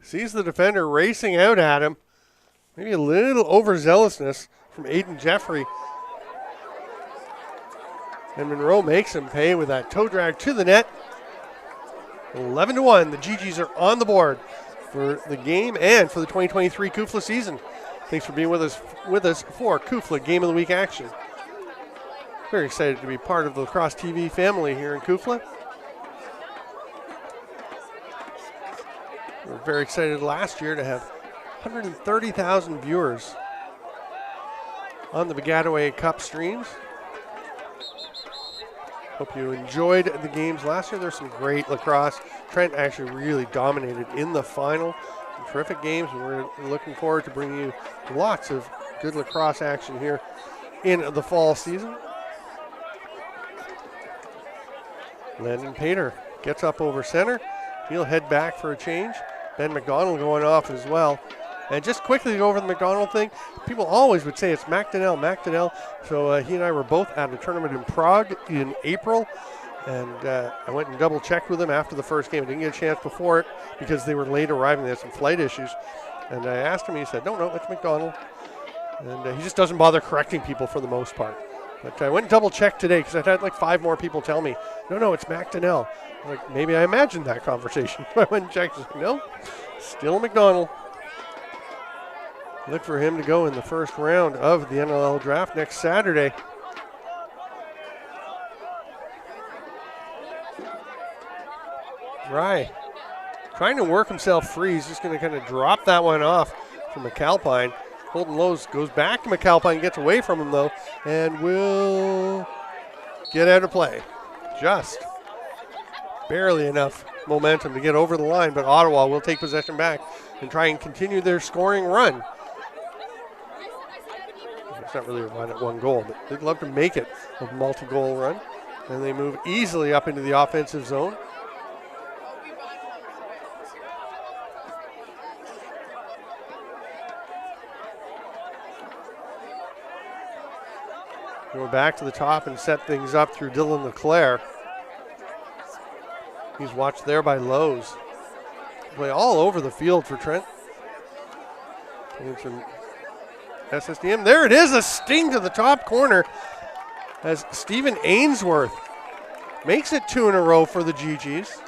sees the defender racing out at him. Maybe a little overzealousness from Aiden Jeffrey. And Monroe makes him pay with that toe drag to the net. 11-1, the GGs are on the board for the game and for the 2023 CUFLA season. Thanks for being with us for CUFLA Game of the Week action. Very excited to be part of the Lacrosse TV family here in CUFLA. We were very excited last year to have 130,000 viewers on the Begataway Cup streams. Hope you enjoyed the games last year. There's some great lacrosse. Trent actually really dominated in the final. Some terrific games, and we're looking forward to bringing you lots of good lacrosse action here in the fall season. Landon Pater gets up over center. He'll head back for a change. Ben McDonald going off as well. And just quickly to go over the McDonald thing, people always would say it's McDonnell. So he and I were both at a tournament in Prague in April, and I went and double checked with him after the first game. I didn't get a chance before it because they were late arriving. They had some flight issues. And I asked him, he said, no, it's McDonald. And he just doesn't bother correcting people for the most part. But I went and double checked today because I've had like 5 more people tell me, no, it's McDonnell. Like, maybe I imagined that conversation. I went and checked. No, still McDonald. Look for him to go in the first round of the NLL draft next Saturday. Rye trying to work himself free. He's just going to kind of drop that one off from McAlpine. Holden Lowe's goes back to McAlpine, gets away from him though, and will get out of play. Just barely enough momentum to get over the line, but Ottawa will take possession back and try and continue their scoring run. It's not really a run at one goal, but they'd love to make it a multi-goal run. And they move easily up into the offensive zone. Go back to the top and set things up through Dylan LeClaire. He's watched there by Lowe's. Play all over the field for Trent. And some SSDM. There it is, a sting to the top corner as Stephen Ainsworth makes it 2 in a row for the GGs.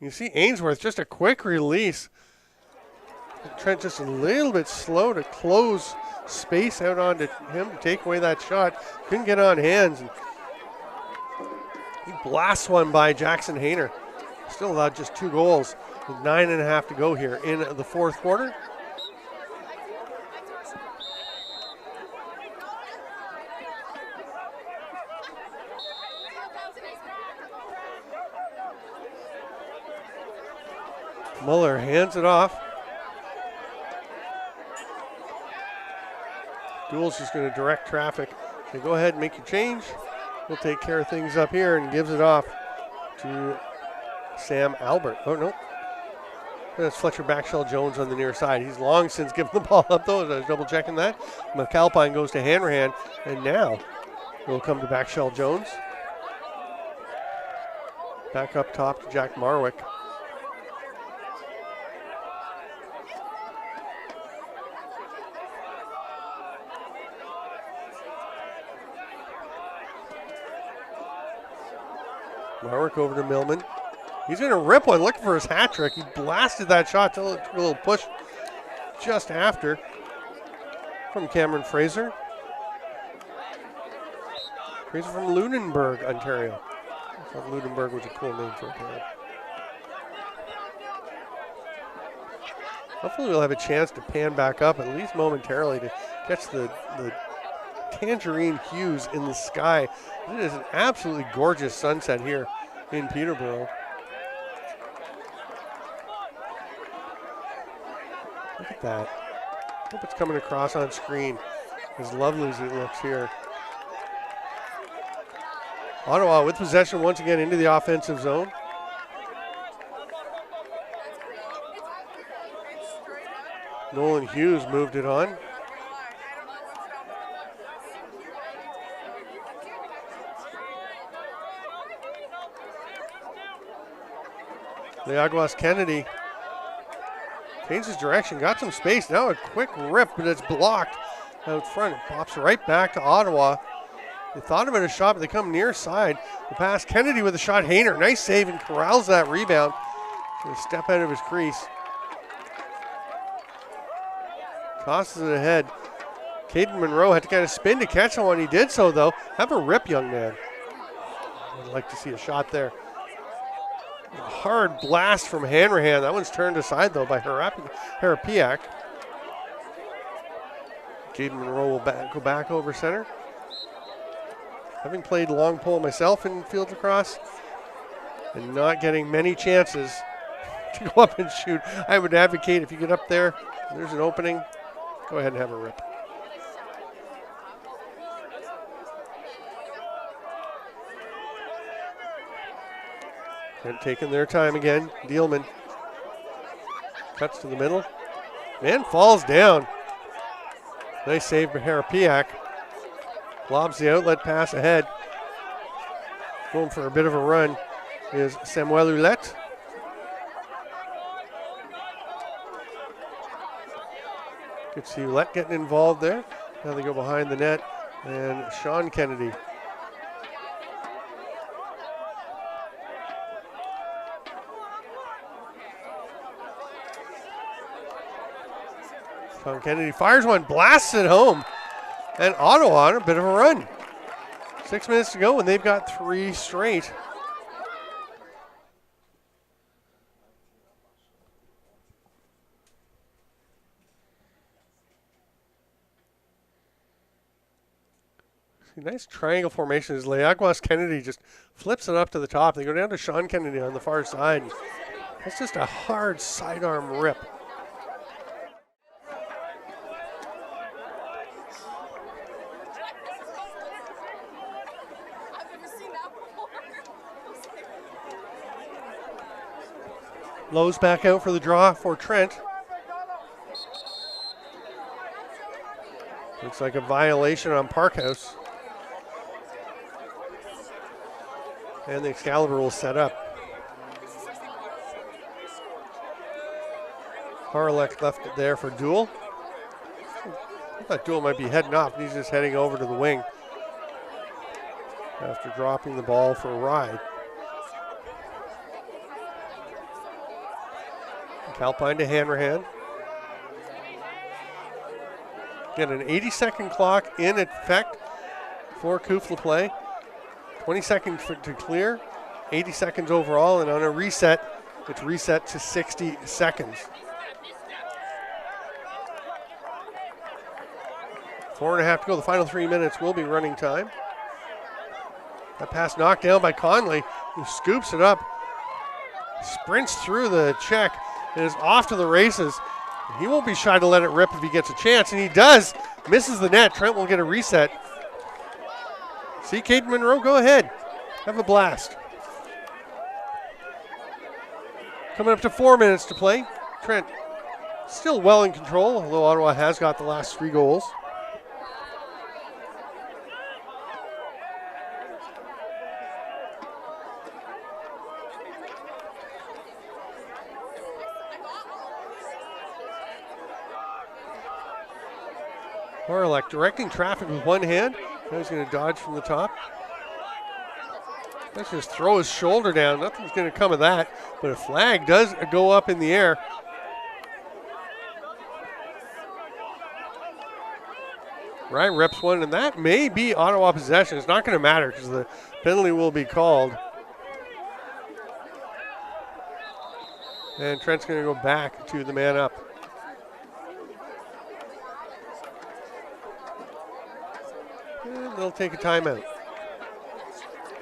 You see Ainsworth, just a quick release. Trent just a little bit slow to close space out onto him to take away that shot. Couldn't get on hands. And He blasts one by Jackson Hayner. Still allowed just 2 goals with 9.5 to go here in the fourth quarter. Muller hands it off. Duel's just going to direct traffic. Say, go ahead and make your change. We'll take care of things up here, and gives it off to Sam Albert. Oh, no. That's Fletcher Backshell Jones on the near side. He's long since given the ball up, though. I was double checking that. McAlpine goes to Hanrahan, and now will come to Backshell Jones. Back up top to Jack Marwick. Marwick over to Millman. He's going to rip one, looking for his hat trick. He blasted that shot till it took a little push just after from Cameron Fraser. Fraser from Lunenburg, Ontario. I thought Lunenburg was a cool name for a town. Hopefully we'll have a chance to pan back up, at least momentarily, to catch the tangerine hues in the sky. It is an absolutely gorgeous sunset here in Peterborough. Look at that. Hope it's coming across on screen as lovely as it looks here. Ottawa with possession once again into the offensive zone. Nolan Hughes moved it on. Leaguas Kennedy changes direction, got some space. Now a quick rip, but it's blocked out front. It pops right back to Ottawa. They thought about a shot, but they come near side. The pass, Kennedy with a shot. Hayner, nice save, and corrals that rebound. Gonna step out of his crease. Tosses it ahead. Caden Monroe had to kind of spin to catch the one. He did so, though. Have a rip, young man. I'd like to see a shot there. A hard blast from Hanrahan. That one's turned aside, though, by Harapiak. Caden Monroe will go back over center. Having played long pole myself in field lacrosse and not getting many chances to go up and shoot, I would advocate if you get up there, there's an opening, go ahead and have a rip. And taking their time again. Dealman cuts to the middle. Man falls down. Nice save by Harapiak. Lobs the outlet pass ahead. Going for a bit of a run is Samuel Hulette. Good to see Hulette getting involved there. Now they go behind the net, and Sean Kennedy. Sean Kennedy fires one, blasts it home. And Ottawa on a bit of a run. 6 minutes to go, and they've got 3 straight. See, nice triangle formation as Leaguas Kennedy just flips it up to the top. They go down to Sean Kennedy on the far side. That's just a hard sidearm rip. Lowe's back out for the draw for Trent. Looks like a violation on Parkhouse. And the Excalibur will set up. Harlech left it there for Duel. I thought Duel might be heading off, and he's just heading over to the wing after dropping the ball for a ride. Alpine to Hanrahan. Get an 80-second clock in effect for CUFLA play. 20 seconds to clear, 80 seconds overall, and on a reset, it's reset to 60 seconds. 4.5 to go. The final 3 minutes will be running time. That pass knocked down by Conley, who scoops it up, sprints through the check, and is off to the races. He won't be shy to let it rip if he gets a chance, and he does. Misses the net. Trent will get a reset. See, Caden Monroe, go ahead. Have a blast. Coming up to 4 minutes to play. Trent still well in control, although Ottawa has got the last 3 goals. Horlick directing traffic with one hand. Now he's going to dodge from the top. Let's just throw his shoulder down. Nothing's going to come of that, but a flag does go up in the air. Ryan reps one, and that may be Ottawa possession. It's not going to matter because the penalty will be called. And Trent's going to go back to the man up. And they'll take a timeout.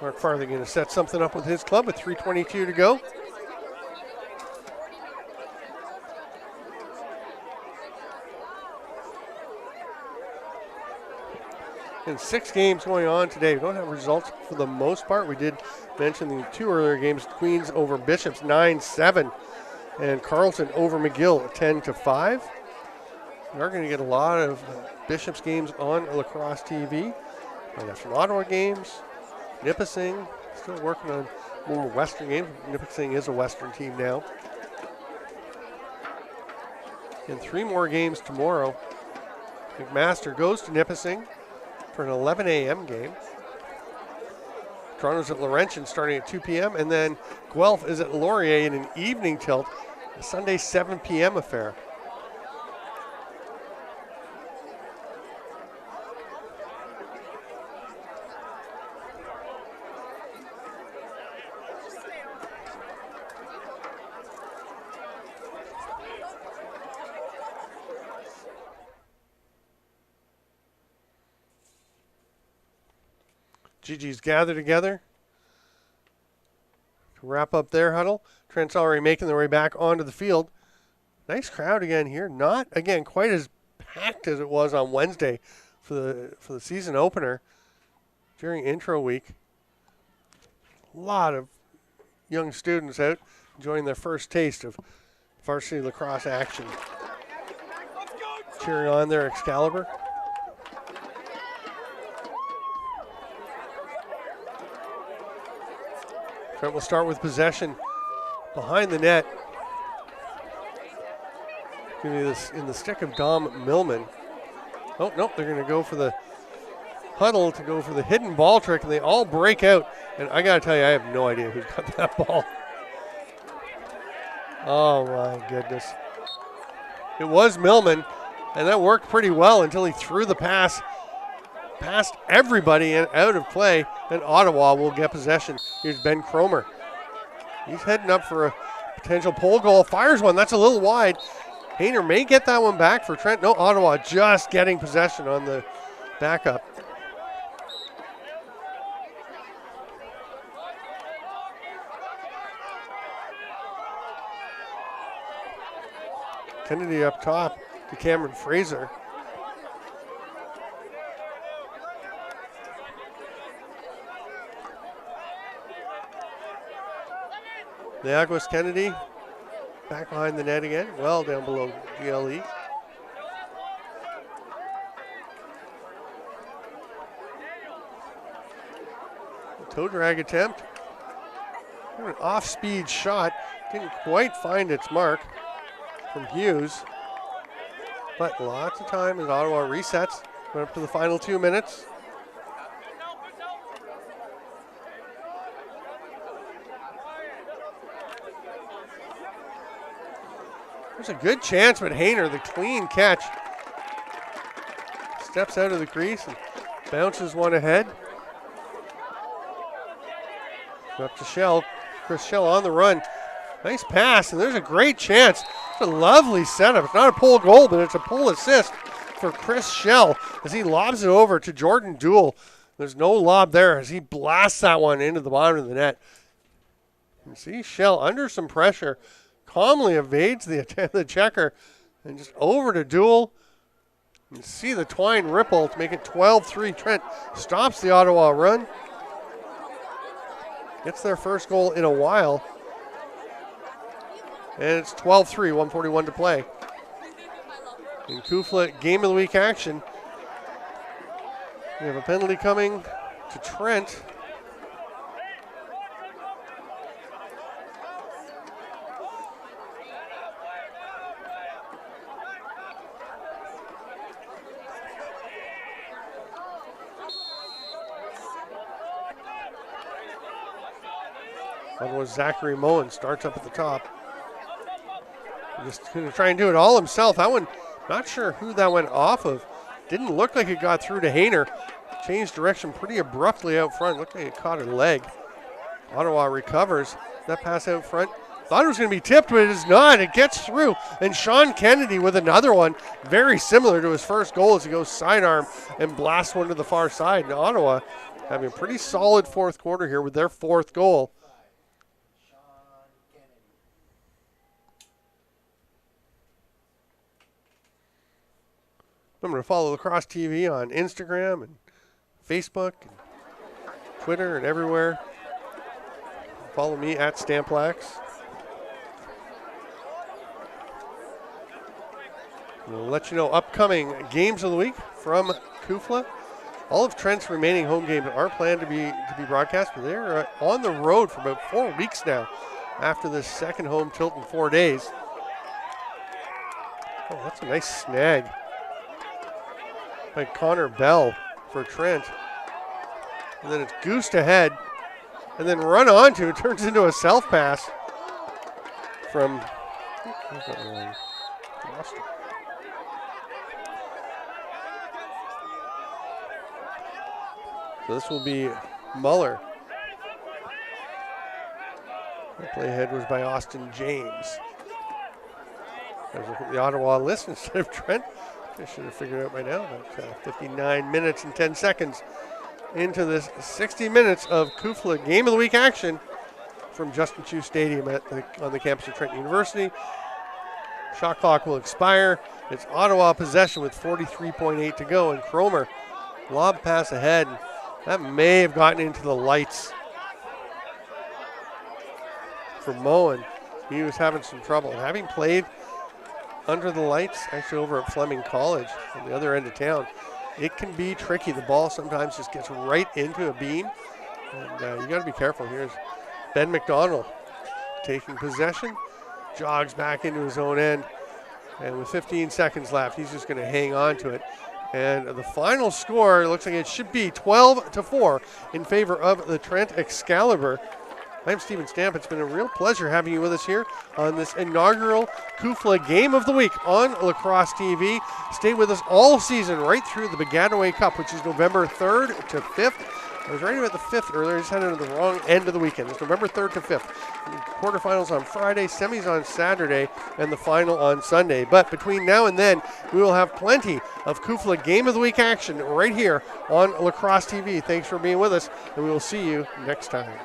Mark Farthing going to set something up with his club with 3:22 to go. And 6 games going on today. We don't have results for the most part. We did mention the 2 earlier games. Queens over Bishops 9-7 and Carleton over McGill 10-5. We are going to get a lot of Bishops games on Lacrosse TV. Might have some Ottawa games. Nipissing, still working on more Western games. Nipissing is a Western team now. And 3 more games tomorrow. McMaster goes to Nipissing for an 11 a.m. game. Toronto's at Laurentian starting at 2 p.m. And then Guelph is at Laurier in an evening tilt, a Sunday 7 p.m. affair. GG's gathered together to wrap up their huddle. Trent's already making their way back onto the field. Nice crowd again here. Not, again, quite as packed as it was on Wednesday for the season opener during intro week. A lot of young students out enjoying their first taste of varsity lacrosse action. Cheering on their Excalibur. Trent will start with possession behind the net. Going to be this in the stick of Dom Millman. Oh, nope, they're going to go for the huddle to go for the hidden ball trick, and they all break out. And I got to tell you, I have no idea who got that ball. Oh, my goodness. It was Millman, and that worked pretty well until he threw the pass past everybody and out of play, and Ottawa will get possession. Here's Ben Cromer. He's heading up for a potential pole goal. Fires one. That's a little wide. Hayner may get that one back for Trent. No, Ottawa just getting possession on the backup. Kennedy up top to Cameron Fraser. Niagwas Kennedy back behind the net again, well down below GLE. Toe drag attempt. An off-speed shot. Didn't quite find its mark from Hughes. But lots of time as Ottawa resets. Going up to the final 2 minutes. There's a good chance, but Hayner, the clean catch, steps out of the crease and bounces one ahead. Up to Shell. Chris Shell on the run. Nice pass, and there's a great chance. It's a lovely setup. It's not a pull goal, but it's a pull assist for Chris Shell as he lobs it over to Jordan Dool. There's no lob there as he blasts that one into the bottom of the net. You see Shell under some pressure, calmly evades the checker, and just over to Dool. You see the twine ripple to make it 12-3. Trent stops the Ottawa run. Gets their first goal in a while. And it's 12-3, 1:41 to play. In CUFLA Game of the Week action, we have a penalty coming to Trent. That was Zachary Moen, starts up at the top. Just going to try and do it all himself. That one, not sure who that went off of. Didn't look like it got through to Hayner. Changed direction pretty abruptly out front. Looked like it caught a leg. Ottawa recovers. That pass out front. Thought it was going to be tipped, but it is not. It gets through. And Sean Kennedy with another one, very similar to his first goal as he goes sidearm and blasts one to the far side. And Ottawa having a pretty solid fourth quarter here with their fourth goal. Remember to follow Lacrosse TV on Instagram and Facebook and Twitter and everywhere. Follow me at Stamplax. We'll let you know upcoming games of the week from CUFLA. All of Trent's remaining home games are planned to be broadcast, but they're on the road for about 4 weeks now after this second home tilt in 4 days. Oh, that's a nice snag by Connor Bell for Trent. And then it's goosed ahead and then run onto. It turns into a self pass from so this will be Muller. The play ahead was by Austin James. I was looking at the Ottawa list instead of Trent. I should have figured it out by now, but 59 minutes and 10 seconds into this 60 minutes of CUFLA Game of the Week action from Justin Chu Stadium on the campus of Trent University. Shot clock will expire. It's Ottawa possession with 43.8 to go, and Cromer lob pass ahead. That may have gotten into the lights for Moen. He was having some trouble. Having played under the lights, actually over at Fleming College on the other end of town, it can be tricky. The ball sometimes just gets right into a beam, and you got to be careful. Here's Ben McDonald taking possession, jogs back into his own end, and with 15 seconds left, he's just going to hang on to it. And the final score looks like it should be 12-4 in favor of the Trent Excalibur. I'm Stephen Stamp. It's been a real pleasure having you with us here on this inaugural CUFLA Game of the Week on Lacrosse TV. Stay with us all season right through the Begataway Cup, which is November 3rd to 5th. I was right about the 5th earlier. I just had it on the wrong end of the weekend. It's November 3rd to 5th. Quarterfinals on Friday, semis on Saturday, and the final on Sunday. But between now and then, we will have plenty of CUFLA Game of the Week action right here on Lacrosse TV. Thanks for being with us, and we will see you next time.